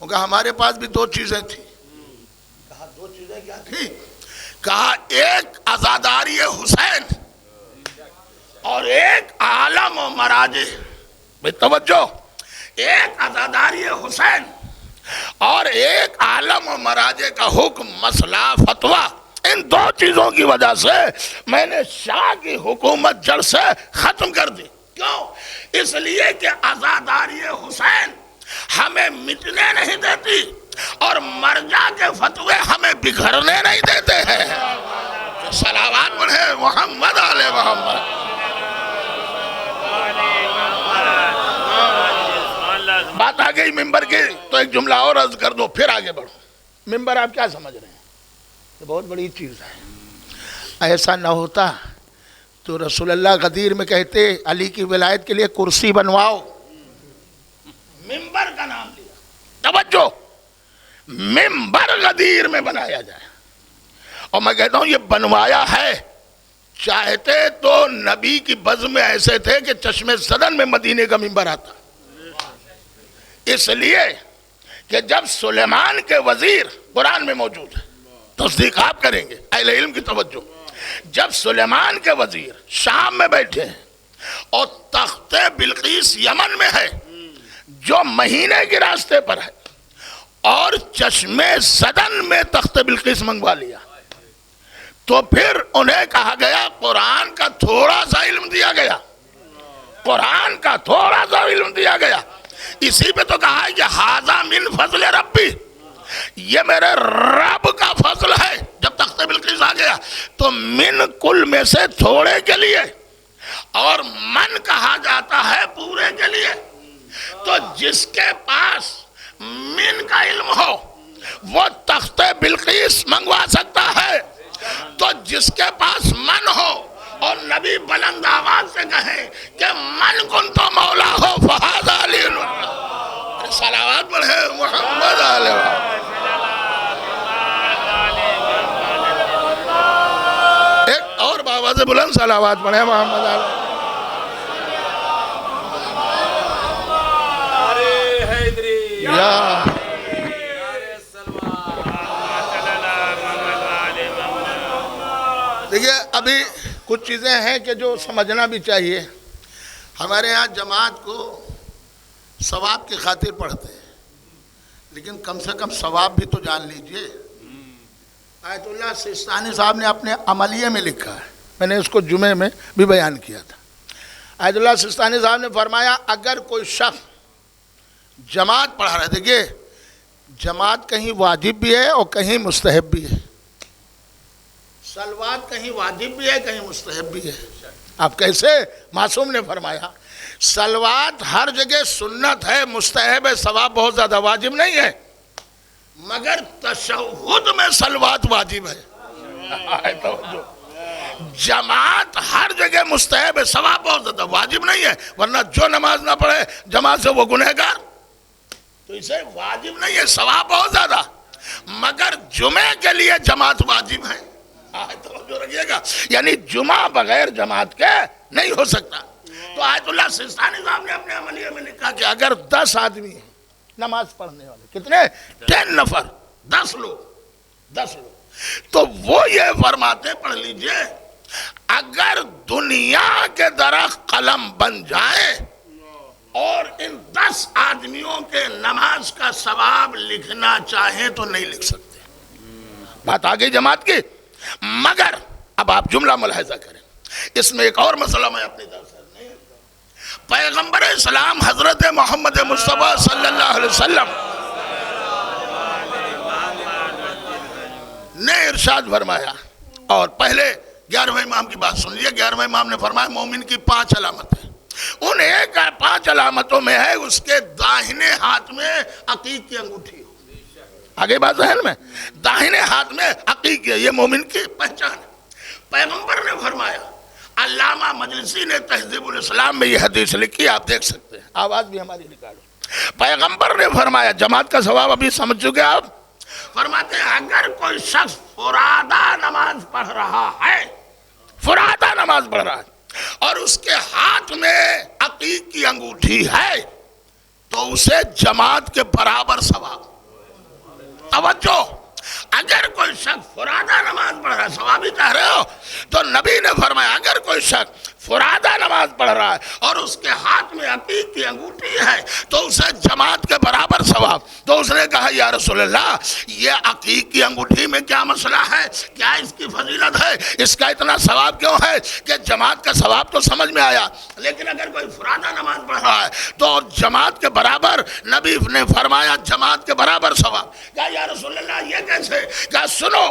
وہ کہا ہمارے پاس بھی دو چیزیں تھیں. کہا دو چیزیں کیا تھی؟ کہا ایک عزاداری حسین اور ایک عالم و مراجع. بھئی توجہ، ایک عزاداری حسین اور ایک عالم و مراجع کا حکم، مسئلہ، فتویٰ. ان دو چیزوں کی وجہ سے میں نے شاہ کی حکومت جڑ سے ختم کر دی. کیوں؟ اس لیے کہ عزاداری حسین ہمیں مٹنے نہیں دیتی اور مرجع کے فتوے ہمیں بکھرنے نہیں دیتے ہیں. صلوات پڑھے محمد علیہ محمد. بات آ گئی ممبر کی تو ایک جملہ اور عرض کر دو پھر آگے بڑھو. ممبر آپ کیا سمجھ رہے ہیں؟ یہ بہت بڑی چیز ہے. ایسا نہ ہوتا تو رسول اللہ غدیر میں کہتے علی کی ولایت کے لیے کرسی بنواؤ. ممبر کا نام لیا. توجہ، ممبر غدیر میں بنایا جائے. اور میں کہتا ہوں یہ بنوایا ہے. چاہتے تو نبی کی بزم میں ایسے تھے کہ چشمے زدن میں مدینے کا ممبر آتا. اس لیے کہ جب سلیمان کے وزیر قرآن میں موجود ہے، تصدیق آپ کریں گے اہل علم کی توجہ، جب سلیمان کے وزیر شام میں بیٹھے ہیں اور تخت بلقیس یمن میں ہے جو مہینے کے راستے پر ہے اور چشمے زدن میں تخت بلقیس منگوا لیا، تو پھر انہیں کہا گیا قرآن کا تھوڑا سا علم دیا گیا. قرآن کا تھوڑا سا علم دیا گیا. اسی پہ تو کہا ہے کہ ھذا من فضل ربی، یہ میرے رب کا فضل ہے. جب تخت بلقیس آ گیا تو من کل میں سے تھوڑے کے لیے اور من کہا جاتا ہے پورے کے لیے. تو جس کے پاس من کا علم ہو وہ تخت بلقیس منگوا سکتا ہے، تو جس کے پاس من ہو اور نبی بلند آواز سے کہیں کہ من کنت مولا ہو فہذا علی اللہ. صلوات پڑھے محمد علیہ. ایک اور بابا سے بلند صلوات پڑھے محمد علیہ. یا دیکھیے ابھی کچھ چیزیں ہیں کہ جو سمجھنا بھی چاہیے. ہمارے ہاں جماعت کو ثواب کی خاطر پڑھتے ہیں، لیکن کم سے کم ثواب بھی تو جان لیجئے. آیت اللہ سیستانی صاحب نے اپنے عملیے میں لکھا ہے، میں نے اس کو جمعے میں بھی بیان کیا تھا. آیت اللہ سیستانی صاحب نے فرمایا اگر کوئی شخص جماعت پڑھا رہا ہے، دیکھیے جماعت کہیں واجب بھی ہے اور کہیں مستحب بھی ہے. صلوات کہیں واجب بھی ہے کہیں مستحب بھی ہے. اب کیسے؟ معصوم نے فرمایا صلوات ہر جگہ سنت ہے، مستحب ہے، ثواب بہت زیادہ، واجب نہیں ہے. مگر تشہد میں صلوات واجب ہے. جماعت ہر جگہ مستحب ہے، ثواب بہت زیادہ، واجب نہیں ہے. ورنہ جو نماز نہ پڑھے جماعت سے وہ گنہگار. تو اسے واجب نہیں ہے، ثواب بہت زیادہ. مگر جمعے کے لیے جماعت واجب ہے. توجہ رکھیے گا، یعنی جمعہ بغیر جماعت کے نہیں ہو سکتا. تو آیت اللہ سیستانی صاحب نے اپنے عملیے میں لکھا کہ اگر 10 آدمی ہیں نماز پڑھنے والے، کتنے؟ 10 نفر، 10 لوگ، تو وہ یہ فرماتے، پڑھ لیجئے، اگر دنیا کے درخت قلم بن جائے اور ان 10 آدمیوں کے نماز کا ثواب لکھنا چاہیں تو نہیں لکھ سکتے. بات آگئی جماعت کی. مگر اب آپ جملہ ملاحظہ کریں، اس میں ایک اور مسئلہ میں اپنی طرف سے، پیغمبر اسلام حضرت محمد مصطفیٰ صلی اللہ علیہ وسلم نے ارشاد فرمایا، اور پہلے 11ویں امام کی بات سن لیے. 11ویں امام نے فرمایا مومن کی 5 علامتیں. ان 5 علامتوں میں ہے اس کے داہنے ہاتھ میں عقیق کی انگوٹھی ہو. آگے بات ذہن میں، داہنے ہاتھ میں عقیق، یہ مومن کی پہچان ہے. پیغمبر نے فرمایا، علامہ مجلسی نے تہذیب الاسلام میں یہ حدیث لکھی، آپ دیکھ سکتے ہیں، آواز بھی ہماری ریکارڈ ہے. پیغمبر نے فرمایا، جماعت کا ثواب ابھی سمجھ چکے آپ، فرماتے ہیں اگر کوئی شخص فرادہ نماز پڑھ رہا ہے، فرادہ نماز پڑھ رہا ہے اور اس کے ہاتھ میں عقیق کی انگوٹھی ہے تو اسے جماعت کے برابر ثواب. توجہ، اگر کوئی شخص فرادہ نماز پڑھ رہا ہے، ثوابی کہہ رہے ہو، تو نبی نے فرمایا اگر کوئی شخص فرادہ نماز پڑھ رہا ہے اور اس کے ہاتھ میں عقیق کی انگوٹھی ہے تو اسے جماعت کے برابر ثواب. تو اس نے کہا یا رسول اللہ یہ عقیق کی انگوٹھی میں کیا مسئلہ ہے، کیا اس کی فضیلت ہے، اس کا اتنا ثواب کیوں ہے؟ کہ جماعت کا ثواب تو سمجھ میں آیا، لیکن اگر کوئی فرادہ نماز پڑھ رہا ہے تو جماعت کے برابر، نبی نے فرمایا جماعت کے برابر ثواب. کہا یا رسول اللہ یہ کیسے؟ کہا سنو،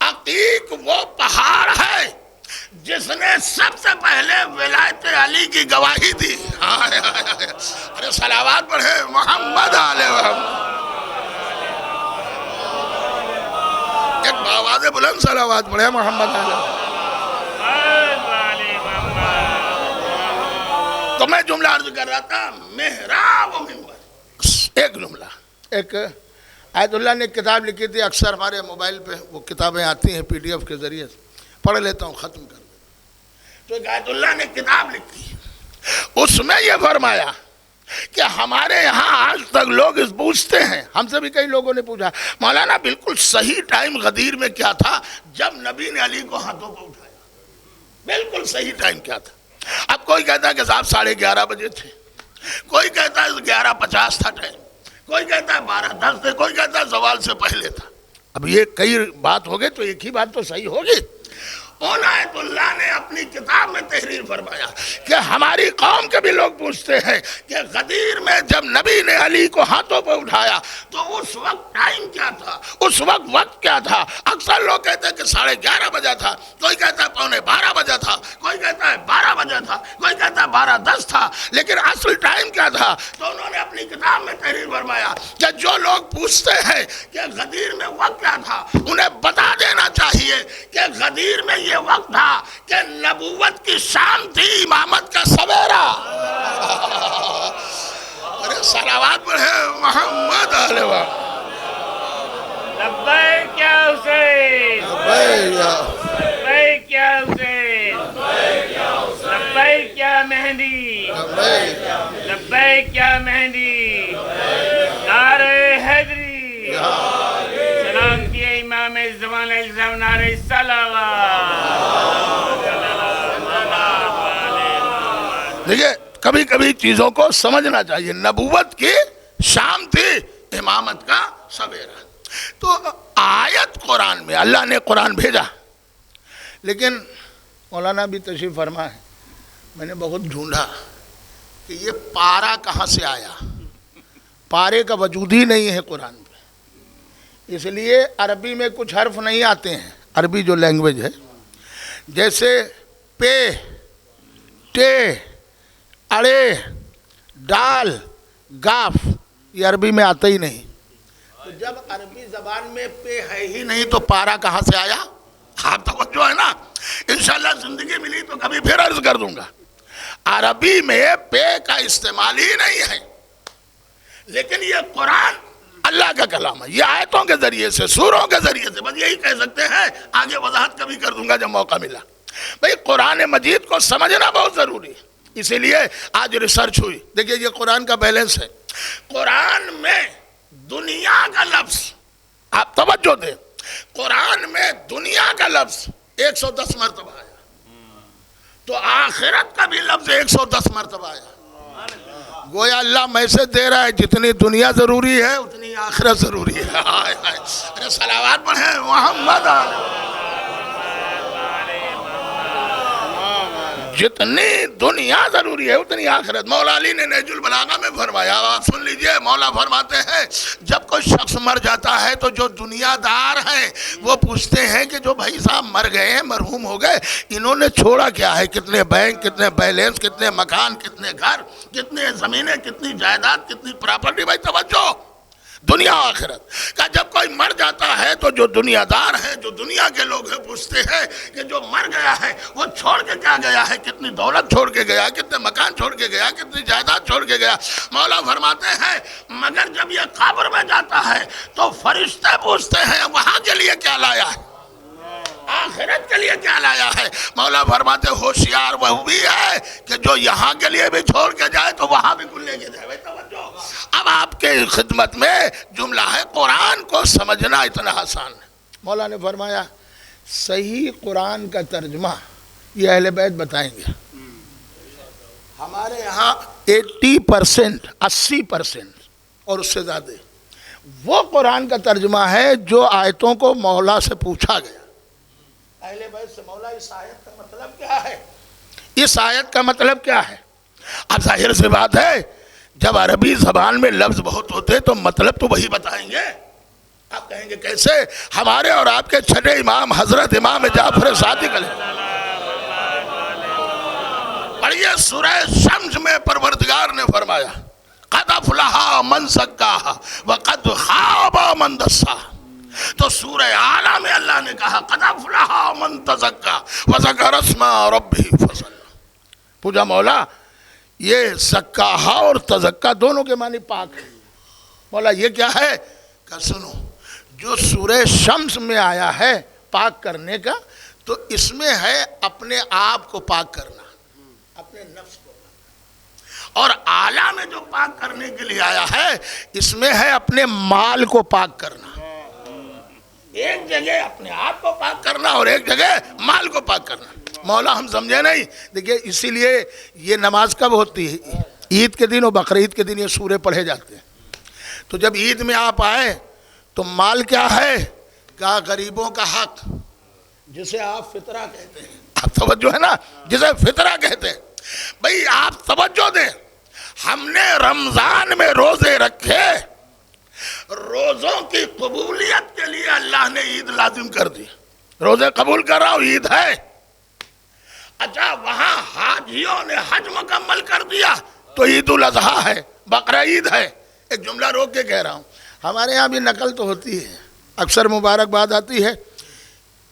عقیق وہ پہاڑ ہے جس نے سب سے پہلے ولایت علی کی گواہی دی. ارے صلوات پڑھے محمد علیہ وسلم. ایک باواز بلند صلوات پڑھے محمد علیہ. تو میں جملہ عرض کر رہا تھا، محراب و منبر. ایک جملہ، ایک آیت اللہ نے کتاب لکھی تھی، اکثر ہمارے موبائل پہ وہ کتابیں آتی ہیں PDF کے ذریعے سے، پڑھ لیتا ہوں، ختم کر دیتا ہوں. تو ایک آیت اللہ نے کتاب لکھی، اس میں یہ فرمایا کہ ہمارے یہاں آج تک لوگ اس پوچھتے ہیں، ہم سے بھی کئی لوگوں نے پوچھا مولانا بالکل صحیح ٹائم غدیر میں کیا تھا جب نبی نے علی کو ہاتھوں پہ اٹھایا، بالکل صحیح ٹائم کیا تھا؟ اب کوئی کہتا ہے کہ صاحب 11:30 بجے تھے، کوئی کہتا ہے 11:50 تھا ٹائم، کوئی کہتا ہے 12:10 تھے، کوئی کہتا ہے زوال سے پہلے تھا. اب یہ کئی بات ہو گئی تو ایک ہی بات تو صحیح ہوگی. اون آیت اللہ نے اپنی کتاب میں تحریر فرمایا کہ ہماری قوم کے بھی لوگ پوچھتے ہیں کہ غدیر میں جب نبی نے علی کو ہاتھوں پہ اٹھایا تو اس وقت ٹائم کیا تھا، اس وقت کیا تھا؟ اکثر لوگ کہتے ہیں کہ 11:30 بجا تھا، کوئی کہتا ہے 11:45 بجا تھا، کوئی کہتا ہے 12 بجا تھا، کوئی کہتا ہے 12:10 تھا، لیکن اصل ٹائم کیا تھا؟ تو انہوں نے اپنی کتاب میں تحریر فرمایا کہ جو لوگ پوچھتے ہیں کہ غدیر میں وقت کیا تھا، انہیں بتا دینا چاہیے کہ غدیر میں یہ وقت تھا کہ نبوت کی شام تھی، امامت کا سویرا. ارے صلوات پڑھے محمد علیہ وسلم. لبیک یا حسین، لبیک یا حسین، لبیک یا مہدی، لبیک یا مہدی. نعرہ حیدری، سلام کیے امام زمان الزام، نعرہ صلوات. دیکھیے کبھی کبھی چیزوں کو سمجھنا چاہیے. نبوت کی شام تھی، امامت کا سویرا. تو آیت قرآن میں اللہ نے قرآن بھیجا، لیکن مولانا بھی تشریف فرما ہے، میں نے بہت ڈھونڈا کہ یہ پارا کہاں سے آیا. پارے کا وجود ہی نہیں ہے قرآن میں. اس لیے عربی میں کچھ حرف نہیں آتے ہیں. عربی جو لینگویج ہے، جیسے پے، ٹے، اڑے، ڈال، گاف، یہ عربی میں آتا ہی نہیں. تو جب عربی زبان میں پے ہے ہی نہیں تو پارا کہاں سے آیا؟ آپ توجہ ہے نا. انشاءاللہ زندگی ملی تو کبھی پھر عرض کر دوں گا. عربی میں پے کا استعمال ہی نہیں ہے، لیکن یہ قرآن اللہ کا کلام ہے. یہ آیتوں کے ذریعے سے، سوروں کے ذریعے سے، بس یہی کہہ سکتے ہیں. آگے وضاحت کبھی کر دوں گا جب موقع ملا. بھئی قرآن مجید کو سمجھنا بہت ضروری ہے. اسی لیے آج ریسرچ ہوئی. دیکھیے یہ قرآن کا بیلنس ہے. قرآن میں دنیا کا لفظ، آپ توجہ دیں، قرآن میں دنیا کا لفظ 110 مرتبہ آیا، تو آخرت کا بھی لفظ 110 مرتبہ آیا. گویا اللہ میسج دے رہا ہے جتنی دنیا ضروری ہے اتنی آخرت ضروری ہے. ارے صلوات پڑھیں محمد علیہ. جتنی دنیا ضروری ہے اتنی آخرت. مولا علی نے نہج البلاغہ میں فرمایا، آپ سن لیجئے. مولا فرماتے ہیں جب کوئی شخص مر جاتا ہے تو جو دنیا دار ہیں وہ پوچھتے ہیں کہ جو بھائی صاحب مر گئے ہیں، مرحوم ہو گئے، انہوں نے چھوڑا کیا ہے؟ کتنے بینک، کتنے بیلنس، کتنے مکان، کتنے گھر، کتنے زمینیں، کتنی جائیداد، کتنی پراپرٹی. بھائی توجہ، دنیا آخرت کا. جب کوئی مر جاتا ہے تو جو دنیا دار ہیں، جو دنیا کے لوگ ہیں، پوچھتے ہیں کہ جو مر گیا ہے وہ چھوڑ کے کیا گیا ہے؟ کتنی دولت چھوڑ کے گیا، کتنے مکان چھوڑ کے گیا، کتنی جائیداد چھوڑ کے گیا. مولا فرماتے ہیں مگر جب یہ قبر میں جاتا ہے تو فرشتے پوچھتے ہیں وہاں کے لیے کیا لایا ہے، آخرت کے لیے کیا لایا ہے. مولا فرماتے ہوشیار وہ بھی ہے کہ جو یہاں کے لیے بھی چھوڑ کے جائے تو وہاں بھی کل لے کے جائے. بھائی توجہ. اب آپ کے خدمت میں جملہ ہے، قرآن کو سمجھنا اتنا آسان ہے. مولا نے فرمایا صحیح قرآن کا ترجمہ یہ اہل بیت بتائیں گے. ہمارے یہاں 80%، 80% اور اس سے زیادہ وہ قرآن کا ترجمہ ہے جو آیتوں کو مولا سے پوچھا گیا. اہل بیت سے مولا اس آیت کا مطلب کیا ہے، اس آیت کا مطلب کیا ہے. اب ظاہر سی بات ہے جب عربی زبان میں لفظ بہت ہوتے تو مطلب تو وہی بتائیں گے. آپ کہیں گے کیسے؟ ہمارے اور آپ کے چھٹے امام حضرت امام جعفر صادق علیہ. پڑھیے سورہ شمس میں پروردگار نے فرمایا قد افلح من زکاہا وقد خاب من دساہا. تو سورہ اعلیٰ میں اللہ نے کہا قد افلح من تزکا وذکر اسم ربہ فصلی. پوچھا مولا یہ زکاہا اور تزکا دونوں کے معنی پاک ہے. مولا یہ کیا ہے؟ کہ سنو جو سورہ شمس میں آیا ہے پاک کرنے کا، تو اس میں ہے اپنے آپ کو پاک کرنا، اپنے نفس کو پاک. اور اعلیٰ میں جو پاک کرنے کے لیے آیا ہے اس میں ہے اپنے مال کو پاک کرنا. ایک جگہ اپنے آپ کو پاک کرنا اور ایک جگہ مال کو پاک کرنا. مولا ہم سمجھے نہیں. دیکھیے اسی لیے یہ نماز کب ہوتی ہے؟ عید کے دن اور بقرعید کے دن یہ سورے پڑھے جاتے ہیں. تو جب عید میں آپ آئے تو مال کیا ہے؟ کہا غریبوں کا حق، جسے آپ فطرہ کہتے ہیں. آپ توجہ ہے نا، جسے فطرہ کہتے ہیں. بھئی آپ توجہ دیں، ہم نے رمضان میں روزے رکھے، روزوں کی قبولیت کے لیے اللہ نے عید لازم کر دی. روزے قبول کر رہا ہوں، عید ہے. اچھا وہاں حاجیوں نے حج مکمل کر دیا تو عید الاضحیٰ ہے، بقرہ عید ہے. ایک جملہ روک کے کہہ رہا ہوں، ہمارے ہاں بھی نقل تو ہوتی ہے، اکثر مبارکباد آتی ہے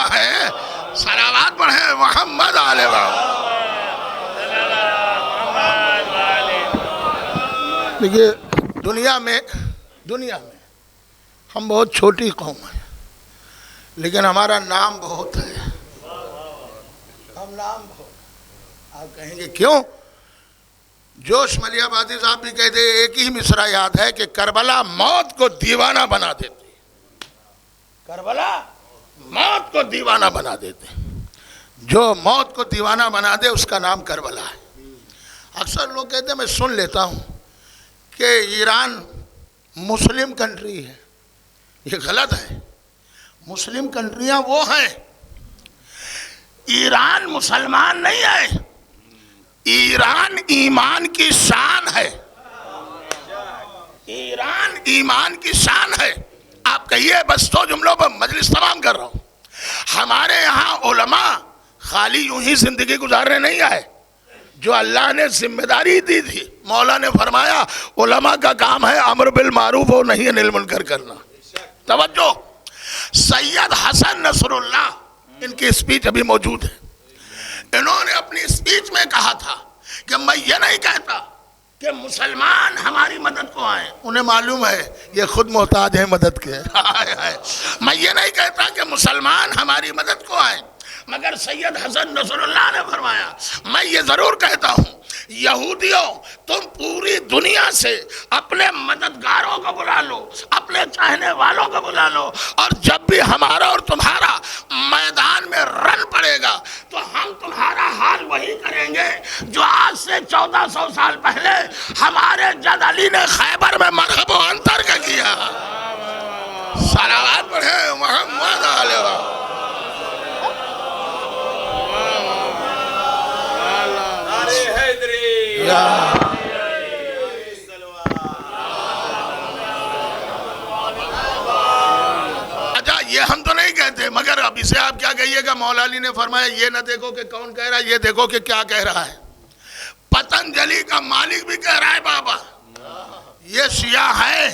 ہوتا ہے. صلوات پڑھیں محمد علیہ وسلم. دیکھیے دنیا میں ہم بہت چھوٹی قوم ہیں لیکن ہمارا نام بہت ہے. ہم نام بہت. آپ کہیں گے کیوں؟ جوش ملیح آبادی صاحب بھی کہتے ہیں ایک ہی مصرع یاد ہے کہ کربلا موت کو دیوانہ بنا دیتے. کربلا موت کو دیوانہ بنا دیتے. جو موت کو دیوانہ بنا دے اس کا نام کربلا ہے. اکثر لوگ کہتے ہیں، میں سن لیتا ہوں کہ ایران مسلم کنٹری ہے. یہ غلط ہے. مسلم کنٹریاں وہ ہیں، ایران مسلمان نہیں ہے. ایران ایمان کی شان ہے. ایران ایمان کی شان ہے. آپ کہیے بس دو جملوں پر مجلس تمام کر رہا ہوں. ہمارے یہاں علماء خالی یوں ہی زندگی گزارنے نہیں آئے. جو اللہ نے ذمہ داری دی تھی، مولا نے فرمایا علماء کا کام ہے امر بالمعروف و نہی عن المنکر کرنا. توجہ، سید حسن نصر اللہ، ان کی اسپیچ ابھی موجود ہے. انہوں نے اپنی اسپیچ میں کہا تھا کہ میں یہ نہیں کہتا کہ مسلمان ہماری مدد کو آئیں. انہیں معلوم ہے یہ خود محتاج ہیں مدد کے. میں یہ نہیں کہتا کہ مسلمان ہماری مدد کو آئیں، مگر سید حسن نصر اللہ نے فرمایا میں یہ ضرور کہتا ہوں یہودیوں تم پوری دنیا سے اپنے مددگاروں کو بلا لو، اپنے چاہنے والوں کو بلا لو، اور جب بھی ہمارا اور تمہارا میدان میں رن پڑے گا تو ہم تمہارا حال وہی کریں گے جو آج سے 1400 سال پہلے ہمارے جد علی نے خیبر میں مرحب و انتر کا کیا. صلوات پڑھیں محمد علیہ وسلم. اچھا یہ ہم تو نہیں کہتے، مگر اب اسے آپ کیا کہیے گا؟ مولا علی نے فرمایا یہ نہ دیکھو کہ کون کہہ رہا ہے، یہ دیکھو کہ کیا کہہ رہا ہے. پتنجلی کا مالک بھی کہہ رہا ہے بابا یہ شیعہ ہے،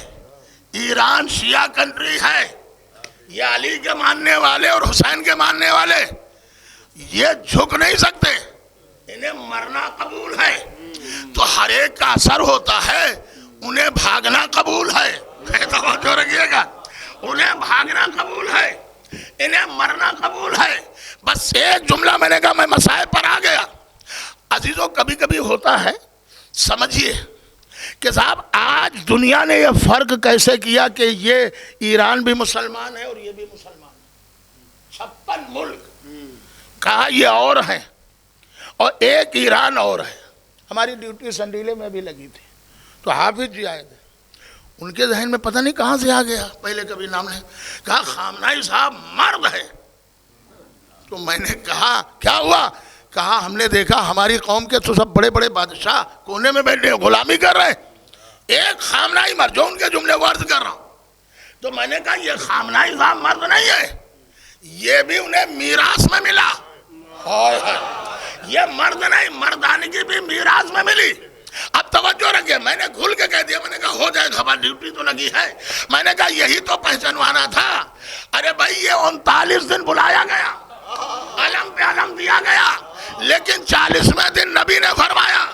ایران شیعہ کنٹری ہے، یہ علی کے ماننے والے اور حسین کے ماننے والے یہ جھک نہیں سکتے، انہیں مرنا قبول ہے. تو ہر ایک کا اثر ہوتا ہے، انہیں بھاگنا قبول ہے. توجہ رکھیے گا، انہیں بھاگنا قبول ہے، انہیں مرنا قبول ہے. بس ایک جملہ میں نے کہا، میں مسائل پر آ گیا. عزیزوں کبھی کبھی ہوتا ہے، سمجھیے کہ صاحب آج دنیا نے یہ فرق کیسے کیا کہ یہ ایران بھی مسلمان ہے اور یہ بھی مسلمان ہے. 56 ملک کہا یہ اور ہیں اور ایک ایران اور ہے. ہماری ڈیوٹی سنڈیلے میں بھی لگی تھی تو حافظ جی آئے تھے. ان کے ذہن میں پتہ نہیں کہاں سے آ گیا، پہلے کبھی نام نہیں کہا خامنہئی صاحب مرد ہے. تو میں نے کہا کیا ہوا؟ کہا ہم نے دیکھا ہماری قوم کے تو سب بڑے بڑے بادشاہ کونے میں بیٹھے غلامی کر رہے ہیں، ایک خامنہئی مرد، جو ان کے جملے کو عرض کر رہا ہوں. تو میں نے کہا یہ خامنہئی صاحب مرد نہیں ہے، یہ بھی انہیں میراث میں ملا. یہ مرد نہیں، مردانگی بھی میراث میں ملی. اب توجہ رکھیں، میں نے کھل کے کہہ دیا، میں نے کہا ہو جائے خبر، ڈیوٹی تو لگی ہے. میں نے کہا یہی تو پہچانوانا تھا. ارے بھائی یہ 39 دن بلایا گیا، علم پہ علم دیا گیا، لیکن 40ویں دن نبی نے فرمایا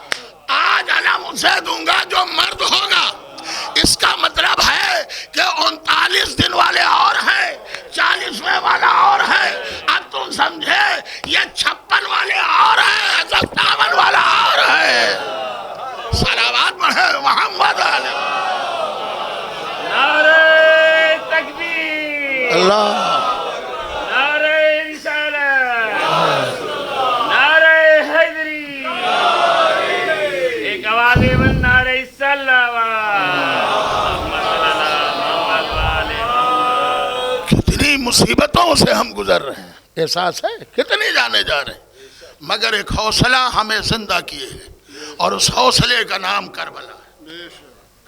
آج علم اسے دوں گا جو مرد ہوگا. اس کا مطلب ہے کہ 39 دن والے اور ہیں، 40ویں والا اور ہے. اب تم سمجھے یہ 56 والے اور ہیں، 57 والا اور ہے. صلوات پڑھیں محمد علیہ. نعرہ تکبیر، اللہ، نعرہ رسالت، نعرہ حیدری، ایک آواز بند نعرہ کتنی مصیبتوں سے ہم گزر رہے ہیں، احساس ہے کتنی جانے جا رہے ہیں، مگر ایک حوصلہ ہمیں زندہ کیے ہے اور اس حوصلے کا نام کربلا ہے.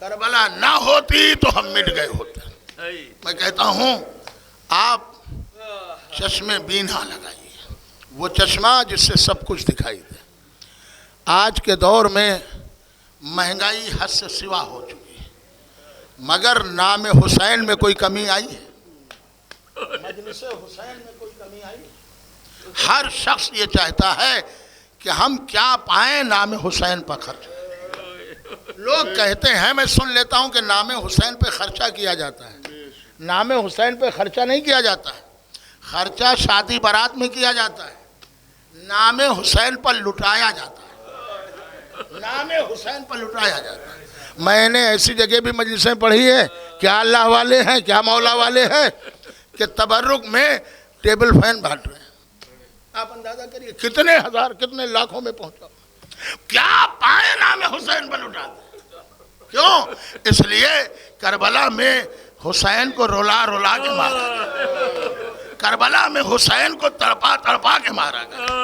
کربلا نہ ہوتی تو ہم مٹ گئے ہوتے. میں کہتا ہوں آپ چشمے بینا لگائیے، وہ چشمہ جس سے سب کچھ دکھائی دے. آج کے دور میں مہنگائی حد سے سوا ہو چکی ہے، مگر نام حسین میں کوئی کمی آئی ہے؟ مجلس حسین میں کوئی کمی آئی؟ ہر شخص یہ چاہتا ہے کہ ہم کیا پائیں نام حسین پر خرچ. لوگ کہتے ہیں، میں سن لیتا ہوں کہ نام حسین پہ خرچہ کیا جاتا ہے. نام حسین پہ خرچہ نہیں کیا جاتا ہے، خرچہ شادی برات میں کیا جاتا ہے. نام حسین پر لٹایا جاتا ہے، نام حسین پر لٹایا جاتا ہے. میں نے ایسی جگہ بھی مجلسیں پڑھی ہے، کیا اللہ والے ہیں، کیا مولا والے ہیں، کہ تبرک میں ٹیبل فین بانٹ رہے ہیں. آپ اندازہ کریے کتنے ہزار کتنے لاکھوں میں پہنچا. کیا پائے نام حسین پر لٹاتے ہیں. کیوں؟ اس لیے کربلا میں حسین کو رولا رولا کے مارا گیا، کربلا میں حسین کو تڑپا تڑپا کے مارا گیا.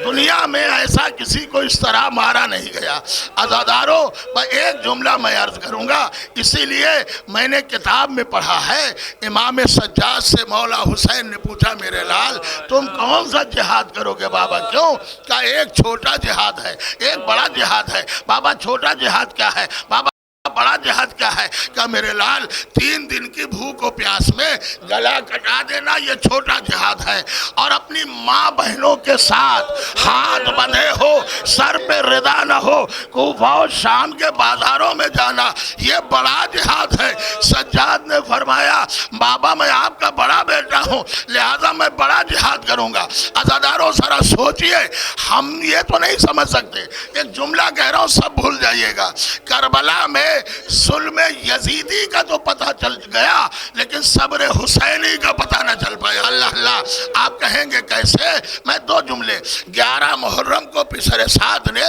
دنیا میں ایسا کسی کو اس طرح مارا نہیں گیا. عزادارو، میں ایک جملہ میں عرض کروں گا، اسی لیے میں نے کتاب میں پڑھا ہے، امام سجاد سے مولا حسین نے پوچھا، میرے لال تم کون سا جہاد کرو گے بابا؟ کیوں؟ کہا ایک چھوٹا جہاد ہے، ایک بڑا جہاد ہے. بابا چھوٹا جہاد کیا ہے؟ بابا بڑا جہاد کیا ہے؟ کہ میرے لال 3 دن کی بھوک و پیاس میں گلا کٹا دینا یہ چھوٹا جہاد ہے، اور اپنی ماں بہنوں کے ساتھ ہاتھ بندھے ہو، سر پہ ردا نہ ہو، کوفہ و شام کے بازاروں میں جانا یہ بڑا جہاد ہے. سجاد نے فرمایا، بابا میں آپ کا بڑا بیٹا ہوں، لہذا میں بڑا جہاد کروں گا. عزاداروں ذرا سوچئے، ہم یہ تو نہیں سمجھ سکتے، ایک جملہ کہہ رہا ہوں سب بھول جائیے گا. کربلا میں ظلم یزیدی کا تو پتہ چل گیا، لیکن صبر حسینی کا پتہ نہ چل پایا. اللہ اللہ. آپ کہیں گے کیسے؟ میں 2 جملے. 11 محرم کو پسر سعد نے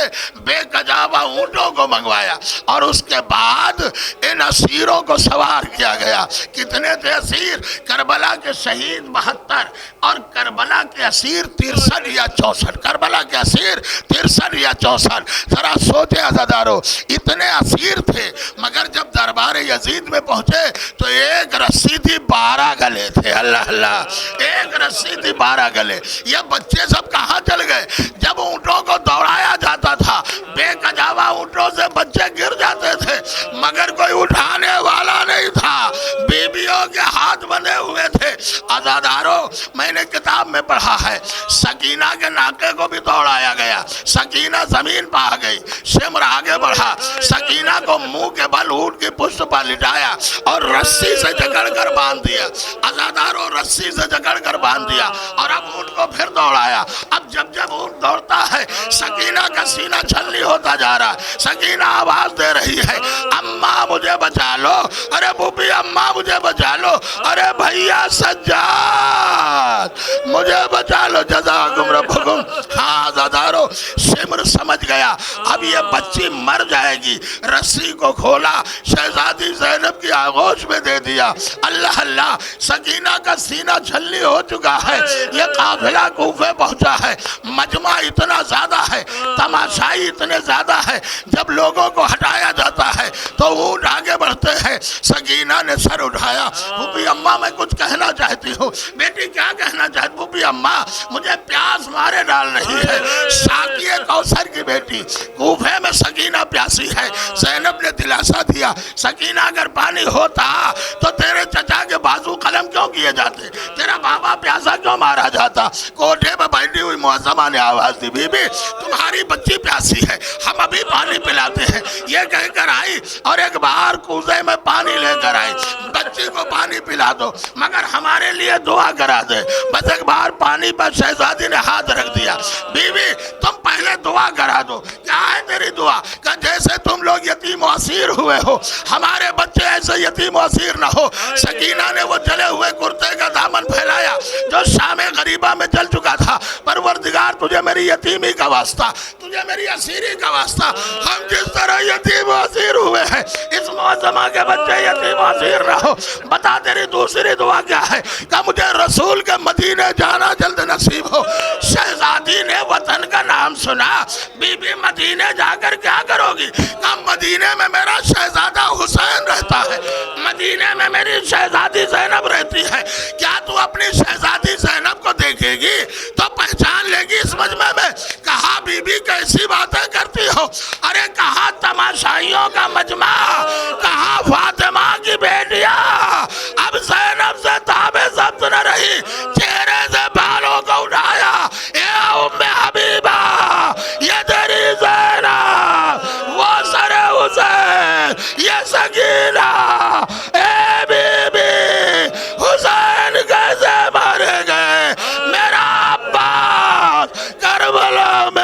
بے کجاوہ اونٹوں کو منگوایا، اور اس کے بعد ان اسیروں کو سوار کیا گیا. کتنے تھے اسیر؟ کربلا کے شہید 72 اور کربلا کے اسیر 63 یا 64. کربلا کے اسیر 63 یا 64. ذرا سوچیں عزادارو، اتنے اسیر تھے، مگر جب دربار یزید میں پہنچے تو ایک رسی تھی 12 گلے تھے. اللہ اللہ. ایک رسی تھی 12 گلے. یہ بچے سب کہاں چل گئے؟ جب اونٹوں کو دوڑایا جاتا تھا، بے کجاوہ اونٹوں سے بچے گر جاتے تھے، مگر کوئی اٹھانے والا نہیں تھا. بیبیوں کے ہاتھ بندھے ہوئے تھے. عزادارو، میں نے کتاب میں پڑھا ہے، سکینہ کے ناکے کو بھی دوڑایا گیا. سکینہ زمین پہ آ گئی، شمر آگے بڑھا، سکینہ کو منہ کے بل اونٹ کی پشت پر لٹایا اور رسی سے جکڑ کر باندھ دیا. عزادارو، رسی سے جکڑ کر باندھ دیا، اور اب اونٹ کو پھر دوڑایا. اب جب اونٹ دوڑتا ہے، سکینہ کا سینہ چھلنی ہوتا جا رہا ہے. سکینہ آواز دے رہی ہے، اماں مجھے بچا لو، ارے بوبی اماں مجھے بچا لو، ارے بھیا سجاد مجھے بچا لو، جزاکم ربکم. ہاں عزادارو، شمر سمجھ گیا اب یہ بچی مر جائے گی. رسی کو کھولا، شہزادی زینب کی آغوش میں دے دیا. اللہ اللہ. سکینہ کا سینہ چھلنی ہو چکا ہے. یہ قافلہ کوفے پہنچا ہے. مجمع اتنا زیادہ ہے، تماشائی اتنے زیادہ ہے، جب لوگوں کو ہٹایا جاتا ہے تو اونٹ آگے بڑھتے ہیں. سکینہ نے سر اٹھایا، بوبی اماں میں کچھ کہنا چاہتی ہوں. بیٹی کیا کہنا چاہتی؟ بوبی اماں مجھے پیاس مارے ڈال رہی ہے. ساقی کوثر کی بیٹی، کوفے میں سکینہ پیاسی ہے. زینب نے دلاسا دیا، سکینہ اگر پانی ہوتا تو تیرے چچا کے بازو قلم کیوں کیے جاتے، تیرا بابا پیاسا کیوں مارا جاتا. کوٹھے میں بیٹھی ہوئی معظمہ نے آواز دی، بی بی تمہاری بچی پیاسی ہے، ہم ابھی پانی پلاتے ہیں. یہ کہہ کر آئی اور ایک بار کوزے میں پانی لے کر آئی. بچی کو پانی پلا دو، مگر ہمارے لیے دعا کرا دے. بس ایک بار پانی پر شہزادی نے ہاتھ رکھ دیا. بی بی تم پہلے دعا کرا دو. کیا ہے تیری دعا؟ کہ جیسے تم لوگ یتیم و اسیر ہوئے ہو، ہمارے بچے ایسے یتیم و اسیر نہ ہو. سکینہ نے وہ جلے ہوئے کرتے کا دامن پھیلایا جو شام غریبہ میں جل چکا تھا. پروردگار تجھے میری یتیمی کا واسطہ، تجھے میری اسیری کا واسطہ، ہم جس طرح یتیم و اسیر ہوئے ہیں اس معظمہ کے بچے یتیم و اسیر نہ ہو. بتا تیری دوسری دعا کیا ہے؟ کہ مجھے رسول کے مدینے جانا جلد نصیب ہو. شہزادی نے وطن کا نام سنا. بی بی مدینے جا کر کیا کرو گی؟ کہ مدینے میں میرا شہزادہ حسین رہتا ہے، مدینے میں میری شہزادی زینب رہتی ہے. کیا تو اپنی شہزادی زینب کو دیکھے گی تو پہچان لے گی اس مجمع میں؟ کہا بی بی کیسی باتیں کرتی ہو؟ ارے کہا تماشائیوں کا مجمع، کہا فاطمہ کی بیٹیاں. اب زینب سے تابع ضبط نہ رہی، چہرے سے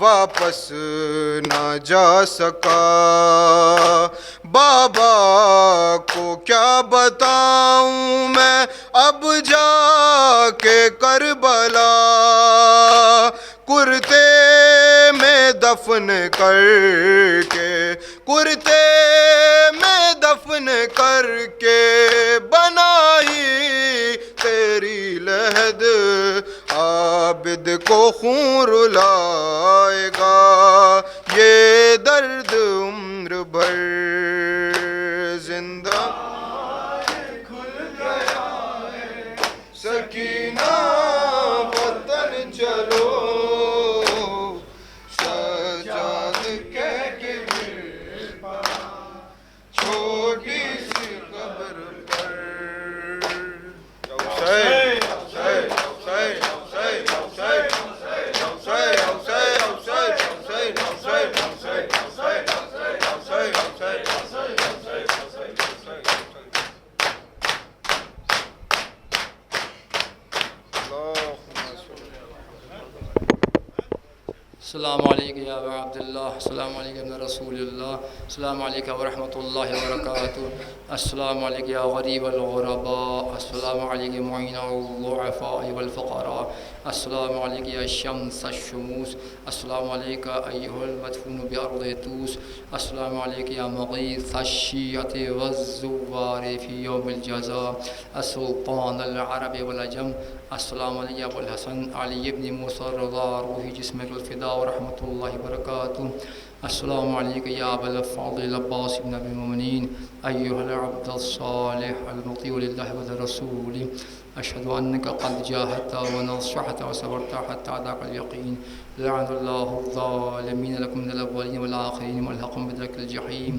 واپس نہ جا سکا بابا کو کیا بتاؤں میں اب جا کے کربلا کرتے میں دفن کر کے کرتے میں دفن کر کے بنائی تیری لحد عابد کو خون رلائے گا یہ درد عمر بھر زندہ کھل گیا ہے سکینہ وطن چلو سجاد کہہ کے میرے پاس چھوٹی سی قبر پر السلام علیکم یا ابا عبداللہ، السلام علیکم یا رسول اللہ، السلام علیکم ورحمۃ اللہ وبرکاتہ، السلام علیکم یا غریب الغرباء، السلام علیکم معین الضعفاء والفقراء، السلام علیکم یا شمس الشموس، السلام علیکم ایھا المدفون بارض طوس، السلام علیکم یا مغیث الشیعۃ والزوار فی یوم الجزاء، السلطان العرب والعجم، السلام علیکم یا ابو الحسن علی ابن موسیٰ رضا روحی جسمک الفدا ورحمۃ اللہ وبرکاتہ، السلام علیکم یا ابا الفاضل عباس بن ابی المؤمنین ایھا العبد الصالح المطیع للہ وللرسول، اشہد انک قد جاہدت ونصحت وصبرت حتی اتاک الیقین، لعن اللہ الظالمین لکم من الاولین والآخرین والحقم بدرک الجحیم،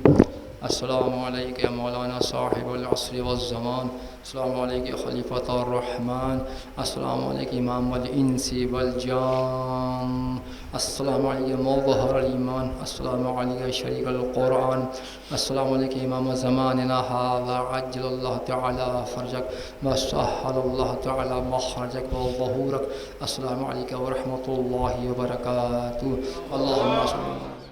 السلام علیکم یا مولانا صاحب العصر والزمان، السلام علیکم خلیفۃ الرحمن، السلام علیکم امام الانس والجان، السلام علیکم مظہر الایمان، السلام علیکم شریک القرآن، السلام علیکم امام زماننا ھذا عجل اللہ تعالی فرجک وسہل اللہ تعالی مخرجک وظہورک، السلام علیکم ورحمۃ اللہ وبرکاتہ، اللہم صل